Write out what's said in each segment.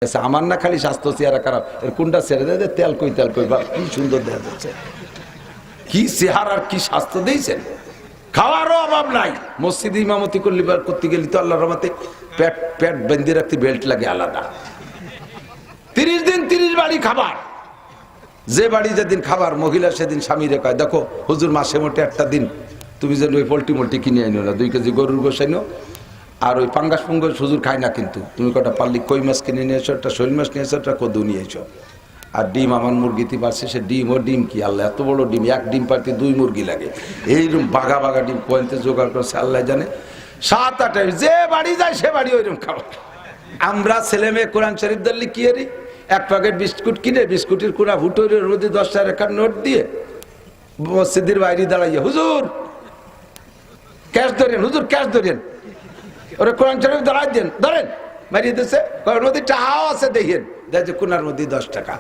আমার না খালি স্বাস্থ্য চেহারা খারাপ, এর কোনটা ছেড়ে দেয় তেল কই বা কি সুন্দর দেখা যাচ্ছে, কি চেহারার কি স্বাস্থ্য দিয়েছেন। খাওয়ারও অভাব নাই। মসজিদে ইমামতি করতে গেলি তো আল্লাহর রহমতে পেট বেঁধে রাখতে বেল্ট লাগে আলাদা। 30 দিন 30 বাড়ি খাবার, যে বাড়ি যেদিন খাবার মহিলা সেদিন স্বামীরে কয় দেখো হুজুর মাসে মোটে একটা দিন তুমি যেন ওই পোল্ট্রি কিনে আইনো না, 2 কেজি গরুর গোশ আইনো, আর ওই পাঙ্গাস পুঙ্গাস হুজুর খায় না, কিন্তু তুমি কটা পারলি কই মাছ কিনে নিয়ে এসো, একটা শৈল মাছ নিয়ে এসো, একটা কদু নিয়ে এসো। আর ডিম আমার মুরগিতে পারছে, সে ডিম কি আল্লাহ এত বড় ডিম, এক ডিম পারতে 2 মুরগি লাগে, এইরকম বাঘা বাঘা ডিম কোয়ান্তে জোগাড় করছে আল্লাহ জানে। 7-8 যে বাড়ি যায় সে বাড়ি ওইরকম খাবার। আমরা ছেলে মেয়ে কোরআন শরীফ ধরলি কি এরি, 1 প্যাকেট বিস্কুট কিনে বিস্কুটের কুড়া ভুটোরের মধ্যে 10 টাকার নোট দিয়ে মসজিদের বাইরে দাঁড়াইয়া হুজুর ক্যাশ ধরেন, হুজুর ক্যাশ ধরেন, ওরা কোরআন শরীফ দাঁড়াই দেন, ধরেন মারিয়ে দিচ্ছে, নদী টাকাও আছে দেখেন, দেখছে কোনার মধ্যে 10 টাকা।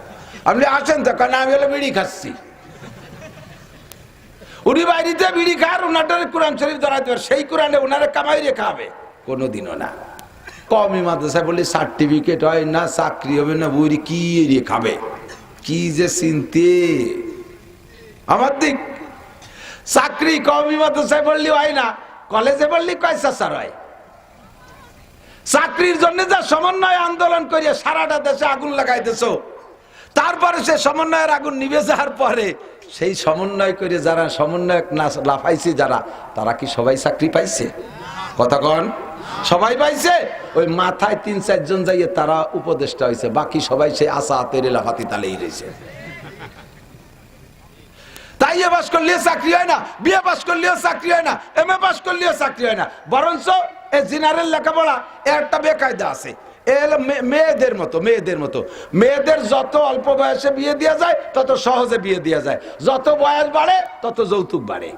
আপনি আসেন তো, কারণ আমি হলো বিড়ি খাচ্ছি, উনি বাইরিতে বিড়ি খার, ওনাটারে কোরআন শরীফ দাঁড়াইতে পারে, সেই কোরআনে ওনারে কামাই রেখা হবে কোনোদিনও না। কমই মাদ্রাসায় বললি সার্টিফিকেট হয় না, চাকরি হবে না, বুড়ি কি এরিয়ে খাবে, কি যে চিনতে আমার দিক। চাকরি কমই মাদ্রাসায় বললি হয় না, কলেজে বললি কয়সা স্যার হয়। চাকরির জন্য যা সমন্বয় আন্দোলন করিয়ে সারাটা দেশে আগুন লাগাইতেছ, তারপরে সে সমন্বয়ের আগুন নিভে যাওয়ার পরে সেই সমন্বয় করে যারা সমন্বয়ক না লাফাইছে যারা, তারা কি সবাই চাকরি পাইছে? কথা কন, সবাই পাইছে? ওই মাথায় 3-4 জন যাইয়ে তারা উপদেষ্টা হয়েছে, বাকি সবাই সেই আশা হাতের লাফাতি তালেই রয়েছে। তাই এ পাস করলেও চাকরি হয় না, বিএ পাস করলেও চাকরি হয় না, এমএ পাস করলেও চাকরি হয় না, বরঞ্চ এই জেনারেল লেখাপড়া একটা বেকায়দা আছে। মেয়েদের মতো মেয়েদের যত অল্প বয়সে বিয়ে দেওয়া যায় তত সহজে বিয়ে দেওয়া যায়, যত বয়স বাড়ে তত যৌতুক বাড়ে।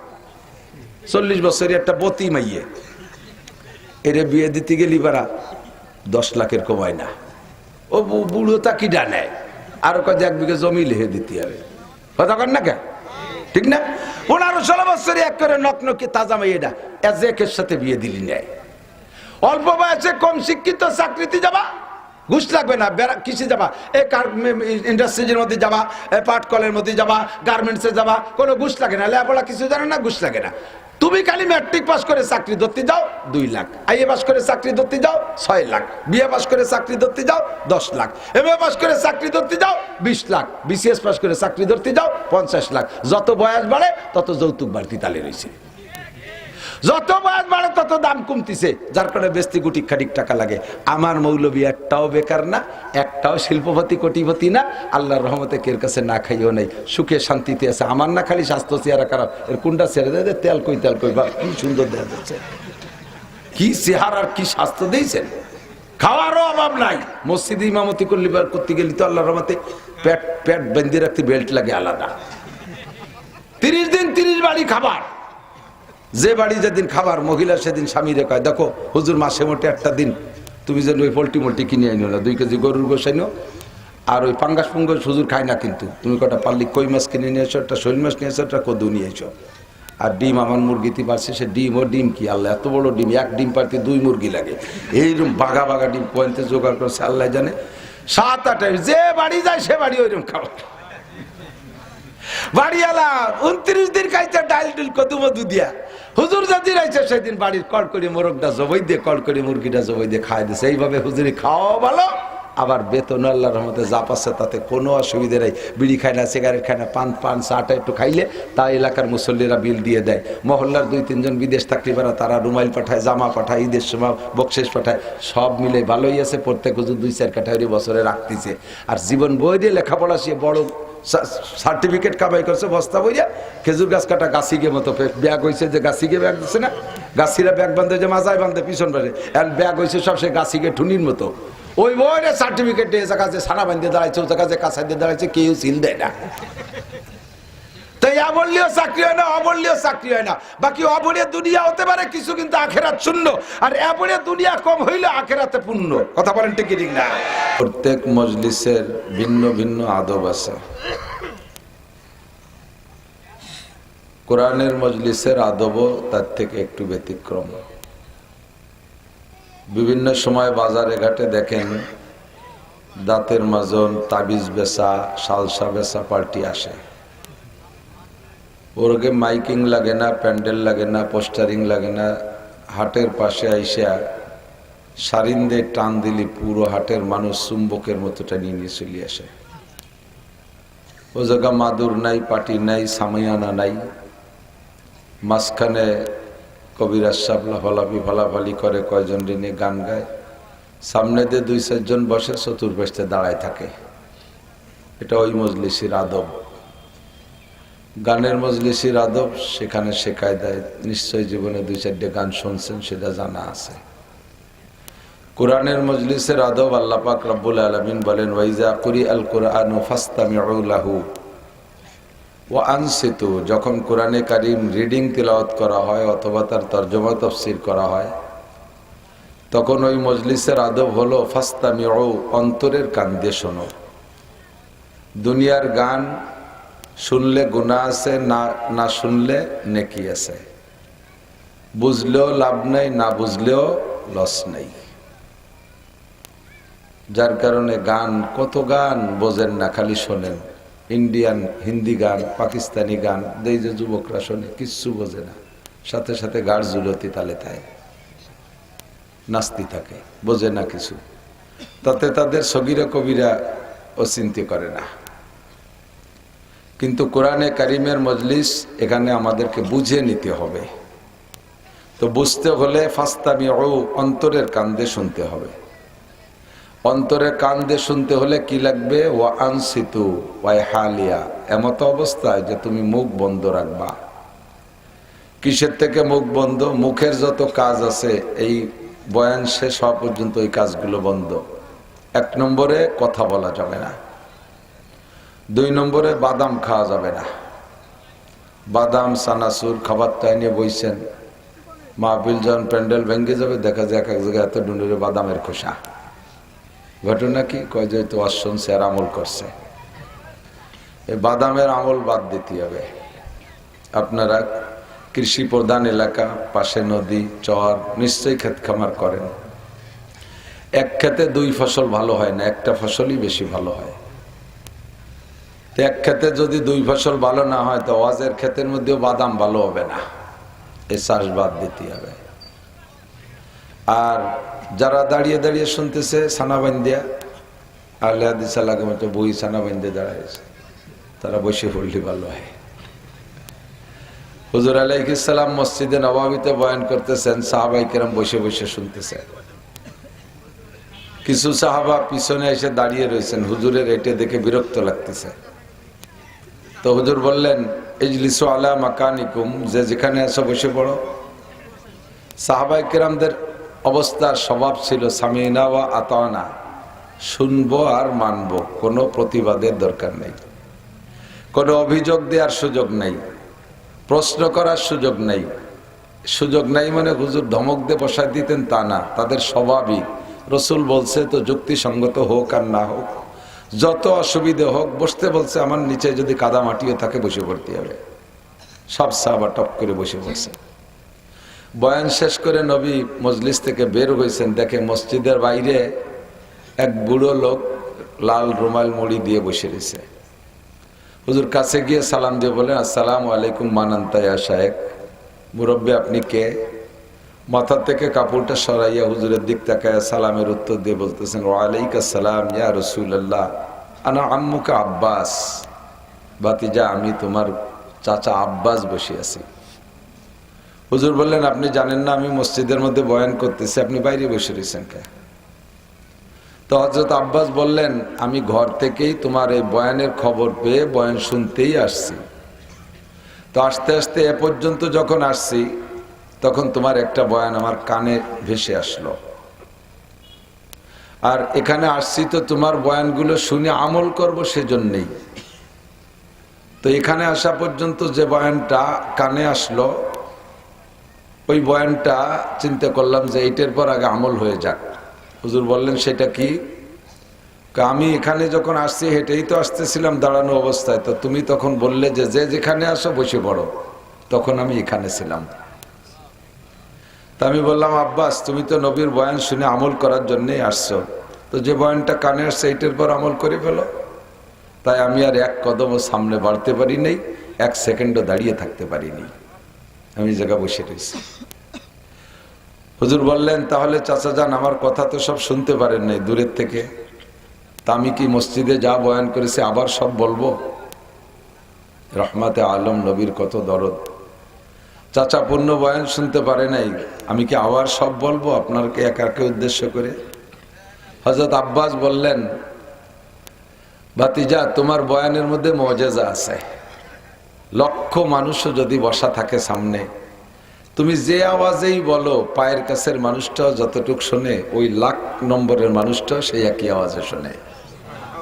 40 বছরের একটা বতি মাইয়ে এরে বিয়ে দিতে গেলি বারা 10 লাখের কমায় না, ও বুড়ো তা কি ডানায় আরো কাজে 1 বিঘা জমি লিখে দিতে হবে। কথা কন না কে, ঠিক না? 15-16 বছরে এক করে নকনকি তাজা মেয়েটা এজেকের সাথে বিয়ে দিলি নেয়। অল্প বয়সে কম শিক্ষিত চাকরিতে যাবা, ঘুষ লাগবে না, কিসে যাবা, ইন্ডাস্ট্রিজের মধ্যে যাবা, পাট কলের মধ্যে যাবা, গার্মেন্টসে যাবা, কোনো ঘুষ লাগে না, লেখাপড়া কিছু জানো না, ঘুষ লাগে না। তুমি খালি ম্যাট্রিক পাস করে চাকরি ধরতে যাও 2 লাখ, আইএ পাস করে চাকরি ধরতে যাও 6 লাখ, বিএ পাস করে চাকরি ধরতে যাও 10 লাখ, এমএ পাস করে চাকরি ধরতে যাও 20 লাখ, বিসিএস পাস করে চাকরি ধরতে যাও 50 লাখ। যত বয়স বাড়ে তত যৌতুক বাড়তি তালে রয়েছে, যত বয়স বাড়ে তত দাম কমতিছে, যার কারণে বেস্তি কোটি খানিক টাকা লাগে। আমার মৌলবী একটাও বেকার না, একটাও শিল্পপতি কোটিপতি না, আল্লাহর রহমতে কের কাছে না খাইও নাই, সুখে শান্তিতে আছে। আমার না খালি স্বাস্থ্য চেহারা খারাপ, এর কোনটা ছেড়ে দেয় তেল কই বা কি সুন্দর দেখা যাচ্ছে, কি চেহারার কি স্বাস্থ্য দিয়েছেন। খাওয়ারও অভাব নাই। মসজিদে ইমামতি করতে গেলি তো আল্লাহর রহমতে পেট বেঁধে রাখতে বেল্ট লাগে আলাদা। 30 দিন 30 বাড়ি খাবার, যে বাড়ি যেদিন খাবার মহিলা সেদিন স্বামীরে কয় দেখো হুজুর মাসে মোটে একটা দিন তুমি যেন ওই পোল্ট্রি কিনে আইনো না, 2 কেজি গরুর গোশ আইনো, আর ওই পাঙ্গাস পুঙ্গাস হুজুর খায় না, কিন্তু তুমি কটা পারলি কই মাছ কিনে নিয়ে এসো, একটা শৈল মাছ নিয়ে এসো, একটা কদু নিয়ে এসো। আর ডিম আমার মুরগিতে পারছে, সে ডিম কি আল্লাহ এত বড় ডিম, 1 ডিম পারতে 2 মুরগি লাগে, এইরকম বাঘা বাঘা ডিম কোয়ান্তে জোগাড় করছে আল্লাহ জানে। 7-8 যে বাড়ি যায় সে বাড়ি ওইরকম খাবার। বাড়িওয়ালা 29 দিন খাইছে ডাল ডুল কদু মধু দিয়া, হুজুর যদি রয়েছে সেদিন বাড়ির কল করে মোরগটা জবাই দিয়ে, কল করে মুরগিটা জবাই দিয়ে খাই দিছে। এইভাবে হুজুরি খাওয়া ভালো, আবার বেতন আল্লাহর রহমতে যা পাচ্ছে তাতে কোনো অসুবিধা নেই। বিড়ি খায় না, সিগারেট খায় না, পান চাটা একটু খাইলে তা এলাকার মুসল্লিরা বিল দিয়ে দেয়। মহল্লার 2-3 জন বিদেশ থাকলে পারা তারা রুমাইল পাঠায়, জামা পাঠায়, ঈদের সময় বকশেষ পাঠায়, সব মিলে ভালোই আছে। প্রত্যেক হুজুর 2-4 কাঠারি বছরে রাখতেছে। আর জীবন বই দিয়ে লেখাপড়া সে বড় সার্টিফিকেট কামাই করছে বস্তা বইয়া। খেজুর গাছ কাটা গাছিকে মতো ব্যাগ হয়েছে, যে গাছিকে ব্যাগ দিচ্ছে না, গাছিরা ব্যাগ বাঁধে যে মাজায় বাঁধে পিছন বাড়ে, এখন ব্যাগ হয়েছে সব সে গাছিকে ঠুনির মতো। ওই বইটা সার্টিফিকেট দিয়ে কাছে সানা বাঁধিয়ে দাঁড়াইছে, ওই কাছে কাঁচা দিয়ে দাঁড়াইছে, কেউ সিল দেয় না। তাই অবলীয় চাকরি হয় না, অবলীয় চাকরি হয় না। বাকি অবলীয় দুনিয়া হতে পারে কিছু, কিন্তু আখেরাত শূন্য। আর অবলীয় দুনিয়া কম হইলে আখেরাতে পূর্ণ। কথা বলেন ঠিক ঠিক না? প্রত্যেক মজলিসের ভিন্ন ভিন্ন আদব আছে। কোরআনের মজলিসের আদবও তার থেকে একটু ব্যতিক্রম। বিভিন্ন সময় বাজারে ঘাটে দেখেন দাঁতের মাজন, তাবিজ বেচা, সালসা বেচা পার্টি আসে। ওরকে মাইকিং লাগে না, প্যান্ডেল লাগে না, পোস্টারিং লাগে না। হাটের পাশে আইসা সারিন্দে টান দিলি পুরো হাটের মানুষ চুম্বকের মতো টানিয়ে নিয়ে চলে আসে। ও জায়গা মাদুর নাই, পাটি নাই, সামিয়ানা নাই, মাঝখানে কবিরাজ সাহেব লাফালাফি ফালাফালি করে, কয়জন ঋণে গান গায়, সামনে দিয়ে 2-4 জন বসে, চতুর্পাশে দাঁড়ায় থাকে। এটা ওই মজলিসির আদব, গানের মজলিসির আদব। সেখানে শেখায় দেয়। নিশ্চয় জীবনে 2-4টে গান শুনছেন, সেটা জানা আছে। কোরআনের মজলিসের আদব আল্লাহ পাক রব্বুল আলামিন বলেন, ওয়াইজা কুরিআল কুরআনু ফাসতামিউ লাহু ওয়া আনসিতু। যখন কোরআনে কারীম রিডিং তিলাওয়াত করা হয় অথবা তার তরজমা তাফসীর করা হয়, তখন ওই মজলিসের আদব হলো ফাসতামিউ, অন্তরের কান দিয়ে শোনো। দুনিয়ার গান শুনলে গুনাহ আছে, না শুনলে নেকি আছে। বুঝলেও লাভ নাই, না বুঝলেও লস নেই। যার কারণে গান, কত গান বোঝেন না, খালি শোনেন। ইন্ডিয়ান হিন্দি গান, পাকিস্তানি গান, এই যে যুবকরা শোনে, কিচ্ছু বোঝে না, সাথে সাথে গাড় জুলতি তালে থাকে, নাস্তি থাকে, বোঝে না কিছু। তাতে তাদের সগীরা কবিরা অচিন্তি করে না। কিন্তু কোরআনে কারিমের মজলিস, এখানে আমাদেরকে বুঝে নিতে হবে। তো বুঝতে হলে ফাসতামিউ, অন্তরের কান দিয়ে শুনতে হবে। অন্তরের কান দিয়ে শুনতে হলে কি লাগবে? ওয়া আনসিতু ওয়া হালিয়া, এমত অবস্থায় যে তুমি মুখ বন্ধ রাখবা। কিসের থেকে মুখ বন্ধ? মুখের যত কাজ আছে, এই বয়ান শেষ হওয়া পর্যন্ত ওই কাজগুলো বন্ধ। 1 নম্বরে কথা বলা যাবে না। 2 নম্বরে বাদাম খাওয়া যাবে না। বাদাম, সানাসুর খাবার তাই নিয়ে বইছেন, মাহফিল যখন প্যান্ডেল ভেঙে যাবে, দেখা যায় এক জায়গায় এত ডুন্ডুরে বাদামের খোসা। ঘটনা কি? কয় যে তো শুনছে আর আমল করছে। এই বাদামের আমল বাদ দিতে হবে। আপনারা কৃষি প্রধান এলাকা, পাশে নদী, চর, নিশ্চয়ই ক্ষেত খামার করেন। এক ক্ষেতে 2 ফসল ভালো হয় না, একটা ফসলই বেশি ভালো হয়। তো এক ক্ষেতে যদি 2 ফসল ভালো না হয়, তো ওয়াজের ক্ষেতের মধ্যেও বাদাম ভালো হবে না। এই চাষ বাদ দিতে হবে। আর যারা দাঁড়িয়ে দাঁড়িয়ে শুনতেছে, সানা বান্ধিয়া, আহলে হাদিস এলাকার মতো বই সানা বান্ধিয়ে দাঁড়াইছে, তারা বসে পড়লে ভালো হয়। হুজুর আলাইহিস সালাম মসজিদে নববীতে বয়ান করতেছেন, সাহাবায়ে কেরাম বসে বসে শুনতেছেন। কিছু সাহাবা পিছনে এসে দাঁড়িয়ে রয়েছেন, হুজুরের এটা দেখে বিরক্ত লাগতেছে। তো হুজুর বললেন, ইজলিসু আলা মাকানিকুম, যে যেখানে আছো বসে পড়ো। সাহাবায়ে কেরামদের অবস্থার স্বভাব ছিল সামিনা ওয়া আতানা, শুনবো আর মানবো, কোনো প্রতিবাদের দরকার নেই, কোনো অভিযোগ দেওয়ার সুযোগ নেই, প্রশ্ন করার সুযোগ নেই। সুযোগ নাই মানে হুজুর ধমক দিয়ে বসায় দিতেন তা না, তাদের স্বভাবই রসুল বলছে তো যুক্তিসঙ্গত হোক আর না হোক, যত অসুবিধে হোক, বসতে বলছে, আমার নিচে যদি কাদা মাটিও থাকে বসে পড়তে হবে। সব সাহাবা টপ করে বসে পড়ছে। বয়ান শেষ করে নবী মজলিস থেকে বের হয়েছেন, দেখে মসজিদের বাইরে এক বুড়ো লোক লাল রুমাল মুড়ি দিয়ে বসে রয়েছে। হুজুর কাছে গিয়ে সালাম দিয়ে বলেন, আসসালামু আলাইকুম মানান্তা ইয়া শায়েখ। মুরব্বী, আপনি কে? মাথা থেকে কাপড়টা সরাইয়া হুজুরের দিক তাকায় সালামের উত্তর দিয়ে বলতেছেন, ওয়ালাইকুম আসসালাম ইয়া রাসূলুল্লাহ, আনা আম্মুকা আব্বাস। ভাতিজা, আমি তোমার চাচা আব্বাস বসে আছি। হুজুর বললেন, আপনি জানেন না আমি মসজিদের মধ্যে বয়ান করতেছি, আপনি বাইরে বসে রয়েছেন কে? তো হযরত আব্বাস বললেন, আমি ঘর থেকেই তোমার এই বয়ানের খবর পেয়ে বয়ান শুনতেই আসছি। তো আস্তে আস্তে এ পর্যন্ত যখন আসছি, তখন তোমার একটা বয়ান আমার কানে ভেসে আসলো। আর এখানে আসছি তো তোমার বয়ানগুলো শুনে আমল করব সেজন্যই। তো এখানে আসা পর্যন্ত যে বয়ানটা কানে আসলো, ওই বয়ানটা চিন্তা করলাম যে এইটার পর আগে আমল হয়ে যাক। হুজুর বললেন, সেটা কি? আমি এখানে যখন আসছি হেঁটেই তো আসতেছিলাম দাঁড়ানো অবস্থায়, তো তুমি তখন বললে যে যে যেখানে আসো বসে পড়ো, তখন আমি এখানে ছিলাম। তা আমি বললাম, আব্বাস, তুমি তো নবীর বয়ান শুনে আমল করার জন্যই আসছো, তো যে বয়ানটা কানে আসছে এইটার পর আমল করে ফেলো। তাই আমি আর এক কদমও সামনে বাড়তে পারি নাই, এক সেকেন্ডও দাঁড়িয়ে থাকতে পারিনি, আমি জায়গা বসে রয়েছি। হুজুর বললেন, তাহলে চাচা যান, আমার কথা তো সব শুনতে পারেন নাই দূরের থেকে, তা আমি কি মসজিদে যা বয়ান করেছি আবার সব বলবো? রহমাতে আলম নবীর কত দরদ, চাচা পূর্ণ বয়ান শুনতে পারে নাই, আমি কি আবার সব বলবো আপনাকে একাকে উদ্দেশ্য করে? হযরত আব্বাস বললেন, ভাতিজা তোমার বয়ানের মধ্যে মুআজিজা আছে। লক্ষ মানুষও যদি বসা থাকে সামনে, তুমি যে আওয়াজেই বলো পায়ের কাছের মানুষটাও যতটুক শোনে, ওই লাখ নম্বরের মানুষটাও সেই একই আওয়াজে শোনে।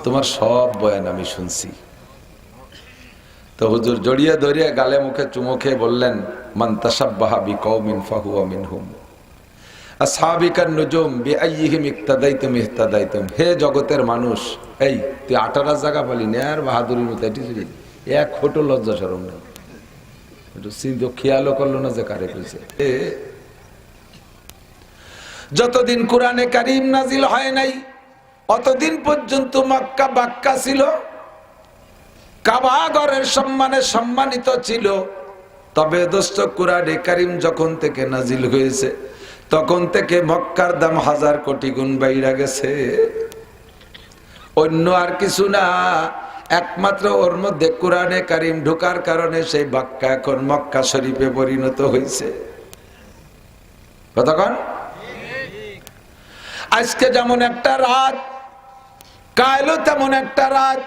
তোমার সব বয়ান আমি শুনছি। তো হুজুর জড়িয়ে ধরিয়ে গালে মুখে চুমো খেয়ে বললেন, মান তাশাব্বাহা বিকওমিন ফাহুয়া মিনহুম আসহাবিকান নুজুম বিআইয়িহিম ইক্তাদাইতুম ইহতাদাইতুম। হে জগতের মানুষ, এই তুই 18 জায়গা বলি না আর বাহাদুরির মতো এটি এক ফটো লজ্জা শরম নেই, একটু চিন্তা খেয়ালও করলো না যে কারে কইছে। যতদিন কোরআনে কারীম নাজিল হয় নাই অতদিন পর্যন্ত মক্কা বাক্কা ছিল, কাবা ঘরের সম্মানে সম্মানিত ছিল। তবে দোস্ত কোরআনে কারীম যখন থেকে নাজিল হয়েছে তখন থেকে মক্কার দাম 1000 কোটি গুণ বাইরা গেছে। অন্য আর কিছু না, একমাত্র ওর মধ্যে কোরআনে কারীম ঢোকার কারণে সেই বাক্কা এখন মক্কা শরীফে পরিণত হয়েছে। কতক্ষণ? আজকে যেমন একটা রাত, কালও তেমন একটা রাত।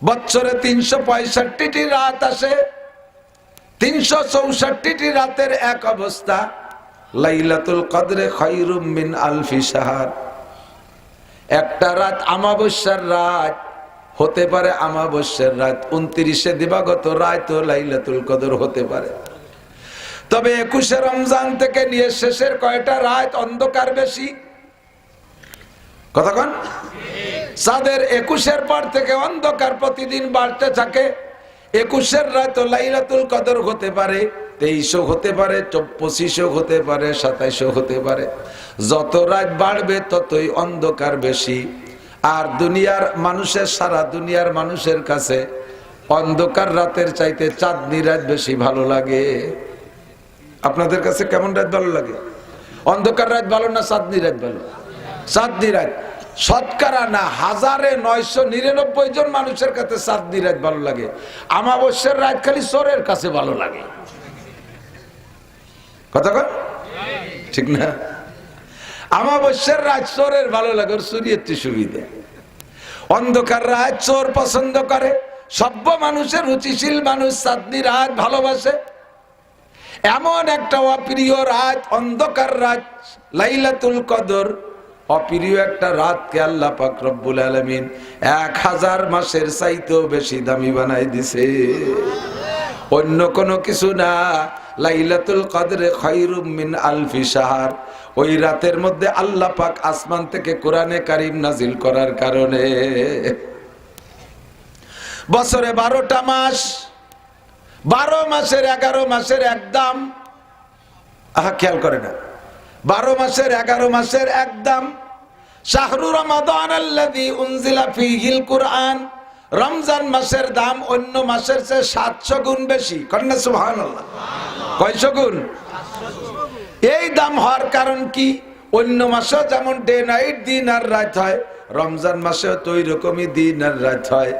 বছরে 365টি রাত আসে, 364টি রাতের এক অবস্থা। লাইলাতুল কদরে খায়রুম মিন আলফি শাহর। একটা রাত আমাবস্যার রাত হতে পারে, আমাবস্যার রাত 29শে দিবাগত রাত লাইলাতুল কদর হতে পারে। তবে 21শে রমজান থেকে নিয়ে শেষের কয়টা রাত অন্ধকার বেশি। কতক্ষণ? চাঁদের 21-এর পর থেকে অন্ধকার প্রতিদিন বাড়তে থাকে। 21-এর রাত লাইলাতুল কদর হতে পারে, 23ও হতে পারে, 25ও হতে পারে, 27ও হতে পারে। যত রাত বাড়বে ততই অন্ধকার বেশি। আর দুনিয়ার মানুষের, সারা দুনিয়ার মানুষের কাছে অন্ধকার রাতের চাইতে চাঁদনি রাত বেশি ভালো লাগে। আপনাদের কাছে কেমন রাত ভালো লাগে? অন্ধকার রাত ভালো না চাঁদনি রাত ভালো? চাঁদনি রাত। শতকরা না 1999 জন মানুষের কাছে চাঁদনি রাত ভালো লাগে। আমাবস্যার রাত খালি চোরের কাছে ভালো লাগে। কথা ঠিক না? আমাবস্যার রাত চোরের ভালো লাগে, ওর চুরিয়েতে সুবিধা। অন্ধকার রাত চোর পছন্দ করে, সভ্য মানুষের রুচিশীল মানুষ চাঁদনি রাত ভালোবাসে। এমন একটা অপ্রিয় রাত অন্ধকার রাত লাইলাতুল কদর, অপ্রিয় একটা রাতকে আল্লাহ পাক রব্বুল আলামিন 1000 মাসের চাইতেও বেশি দামি বানাই দিছে। অন্য কোনো কিছু না, লাইলাতুল কদরে খায়রুম মিন আলফি শাহর। ওই রাতের মধ্যে আল্লাহ পাক আসমান থেকে কোরআনে কারীম নাজিল করার কারণে বছরে 12টা মাস, 12 মাসের 11 মাসের এক দাম। খেয়াল করে না, 12 মাসের 11 মাসের এক দাম। শাহরু রমাদান আল্লাযী উনজিলা ফীহিল কুরআন। রমজান মাসের দাম অন্য মাসের চেয়ে 700 গুণ বেশি। কন্যা সুবহানাল্লাহ। কয়শো গুণ? এই দাম হওয়ার কারণ কি? অন্য মাসে যেমন ডে নাইট, দিন আর রাত হয়, রমজান মাসেও তো ওই রকমই দিন আর রাত হয়।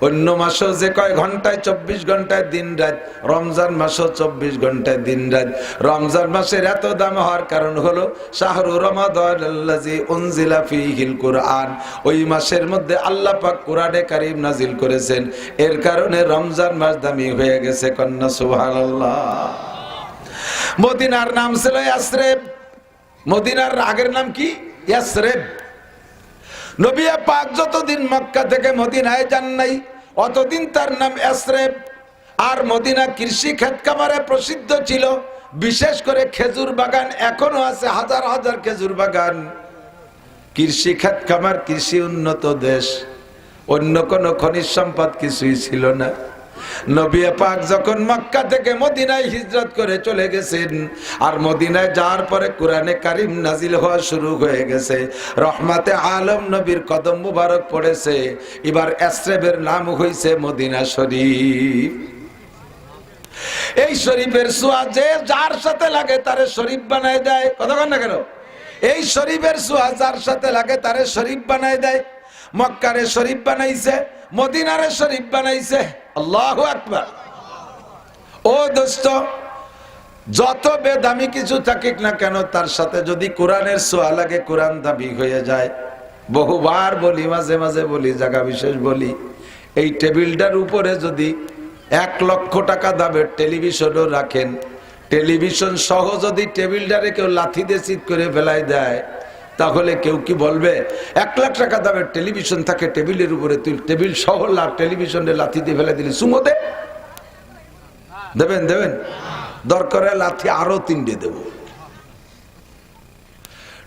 অন্য মাসেও যে কয় ঘন্টায় 24 ঘন্টায় দিন রাত, রমজান মাসেও 24 ঘন্টায় দিন রাত। রমজান মাসের এত দাম হওয়ার কারণ হলো শাহরু রমাদান আল্লাযী উনজিলা ফীহিল কুরআন। ওই মাসের মধ্যে আল্লাহ পাক কোরআনে কারীম নাজিল করেছেন, এর কারণে রমজান মাস দামি হয়ে গেছে। কন্যা সুবহানাল্লাহ। মদিনার নাম ছিল ইয়াসরিব। মদিনার আগের নাম কি? ইয়াসরিব। নবী পাক যতদিন মক্কা থেকে মদিনায় যান নাই অতদিন তার নাম ইয়াসরিব। আর মদিনা কৃষি ক্ষেত খামারে প্রসিদ্ধ ছিল, বিশেষ করে খেজুর বাগান এখনো আছে, হাজার হাজার খেজুর বাগান। কৃষি ক্ষেত খামার, কৃষি উন্নত দেশ, অন্য কোনো খনিজ সম্পদ কিছুই ছিল না। নবী পাক যখন মক্কা থেকে মদিনায় হিজরত করে চলে গেছেন, আর মদিনায় যাওয়ার পরে কোরআনে কারিম নাজিল হওয়া শুরু হয়ে গেছে, রহমাতে আলম নবীর কদম মুবারক পড়েছে। এবার এসরেবের নাম হইছে মদিনা শরীফ। এই শরীফের ছোঁয়া যে যার সাথে লাগে তারে শরীফ বানায় দেয়। কথা বল না কেন? এই শরীফের ছোঁয়া যার সাথে লাগে তারে শরীফ বানায় দেয়। মক্কারে শরীফ বানাইছে, মদিনারে শরীফ বানাইছে। আল্লাহু আকবার। ও দোস্ত, যত বেদামি কিছু থাকুক না কেন, তার সাথে যদি কোরআনের ছোঁয়া লাগে কোরআন দাবি হয়ে যায়। বহুবার বলি, মাঝে মাঝে বলি, জায়গা বিশেষ বলি, এই টেবিলটার উপরে যদি 1 লক্ষ টাকা দামের টেলিভিশনও রাখেন, টেলিভিশন সহ যদি টেবিলটারে কেউ লাথি দিয়ে চিৎ করে ফেলাই দেয়, তাহলে কেউ কি বলবে 1 লাখ টাকা দামের টেলিভিশন থাকে টেবিলের উপরে, তুই টেবিল সহ টেলিভিশনে লাথি দিয়ে ফেলাই দিলি, সুমো দে? দেবেন? দেবেন? দরকারে লাথি আরো 3টে দেব।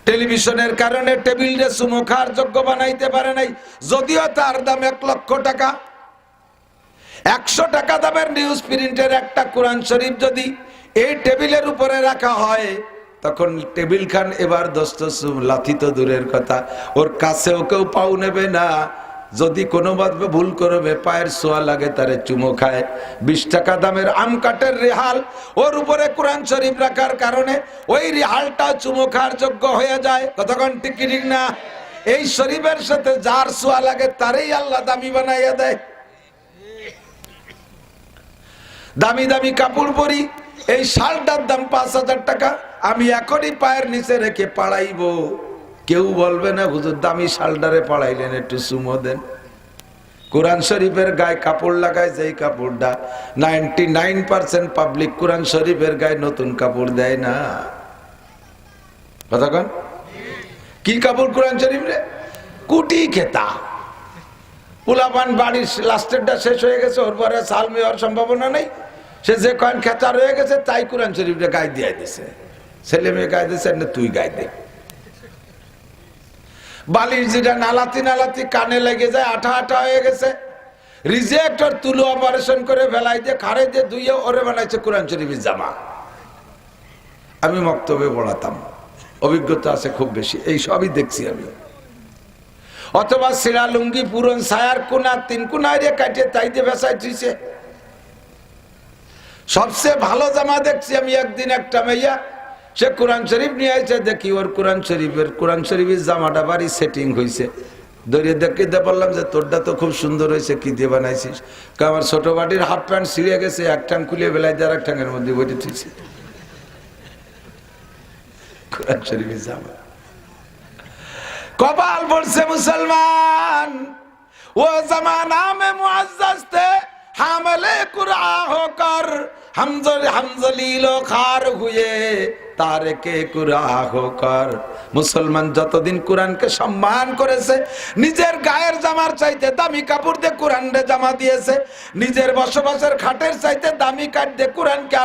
টেলিভিশনের কারণে টেবিলটা সুমো খাওয়ার যোগ্য বানাইতে পারে নাই, যদিও তার দাম 1 লক্ষ টাকা। 100 টাকা দামের নিউজ প্রিন্টের একটা কোরআন শরীফ যদি এই টেবিলের উপরে রাখা হয়, তখন টেবিল খান এবার দোস্ত লাথি তো দূরের কথা, ওর কাছেও কেউ পাও নেবে না। যদি কোনো ভাবে ভুল করবে, পায়ের ছোঁয়া লাগে, তারে চুমো খায়। 20 টাকা দামের আম কাঠের রেহাল, ওর উপরে কোরআন শরীফ রাখার কারণে ওই রেহালটা চুমো খাওয়ার যোগ্য হয়ে যায়। কতক্ষণ ঠিক ঠিক না? এই শরীফের সাথে যার ছোঁয়া লাগে তারই আল্লাহ দামি বানাইয়া দেয়। দামি দামি কাপড় পরি, এই শালটার দাম 5000 টাকা, আমি এখনই পায়ের নিচে রেখে পাড়াইব, কেউ বলবে না হুজুর দামি শালটারে পাড়াইলেন, একটু চুমো দেন। কোরআন শরীফের গায়ে কাপড় লাগায়, যেই কাপড়টা 99% পাবলিক কোরআন শরীফের গায়ে নতুন কাপড় দেয় না। কথা কন? কি কাপড় কোরআন শরীফ রে? কুটি খেতা। পোলাপান বাড়ির লাস্টেরটা শেষ হয়ে গেছে, ওর পরে সাল মেয়ার সম্ভাবনা নেই, সে যে কয়েন খেতা রয়ে গেছে তাই কোরআন শরীফটা গায়ে দিয়ে দিছে। ছেলে মেয়ে গায়ে দিছে, না তুই গায়ে দে। বালির যেটা নালাতি নালাতি কানে লেগে যায়, আঠা আঠা হয়ে গেছে, রিজেক্ট আর তুলো অপারেশন করে ফেলাই দিয়ে খারে দিয়ে ধুইয়ে ওরে বানাইছে কোরআন শরীফের জামা। আমি মক্তবে পড়াতাম, অভিজ্ঞতা আছে খুব বেশি, এই সবই দেখছি আমি। অথবা সিরা লুঙ্গি পুরন ছায়ার কোনা 3 কোনায় কাটিয়ে তাই দিয়ে বেসাই দিছে। সবচেয়ে ভালো জামা দেখছি আমি একদিন, একটা মেয়া সে কোরআন শরীফ নিয়ে আসছে, দেখি ওর কোরআন শরীফের জামাটা বাড়ি সেটিং হয়েছে, দৌড়িয়ে দেখে বললাম যে তোরটা তো খুব সুন্দর হয়েছে, কি দিয়ে বানাইছিস? আমার ছোট বাটির হাফ প্যান্ট ছিঁড়ে গেছে, এক ঠাং খুলে বেলায় দিয়ে আর এক ঠাঙের মধ্যে বইতে দিয়েছে কোরআন শরীফের জামা। কপাল পড়ছে মুসলমান, ও জামানা মে মুআজ্জাজ थे হামলে কুরআন होकर हमजलीलो खार हुए তারকে কুরআন होकर। মুসলমান যতদিন কোরআনকে সম্মান করেছে, নিজের গায়ের জামার চাইতে দামি কাপড় দিয়ে কোরআনকে জামা দিয়েছে, নিজের বসবাসের খাটের চাইতে দামি কাঠ দিয়ে কোরআনকে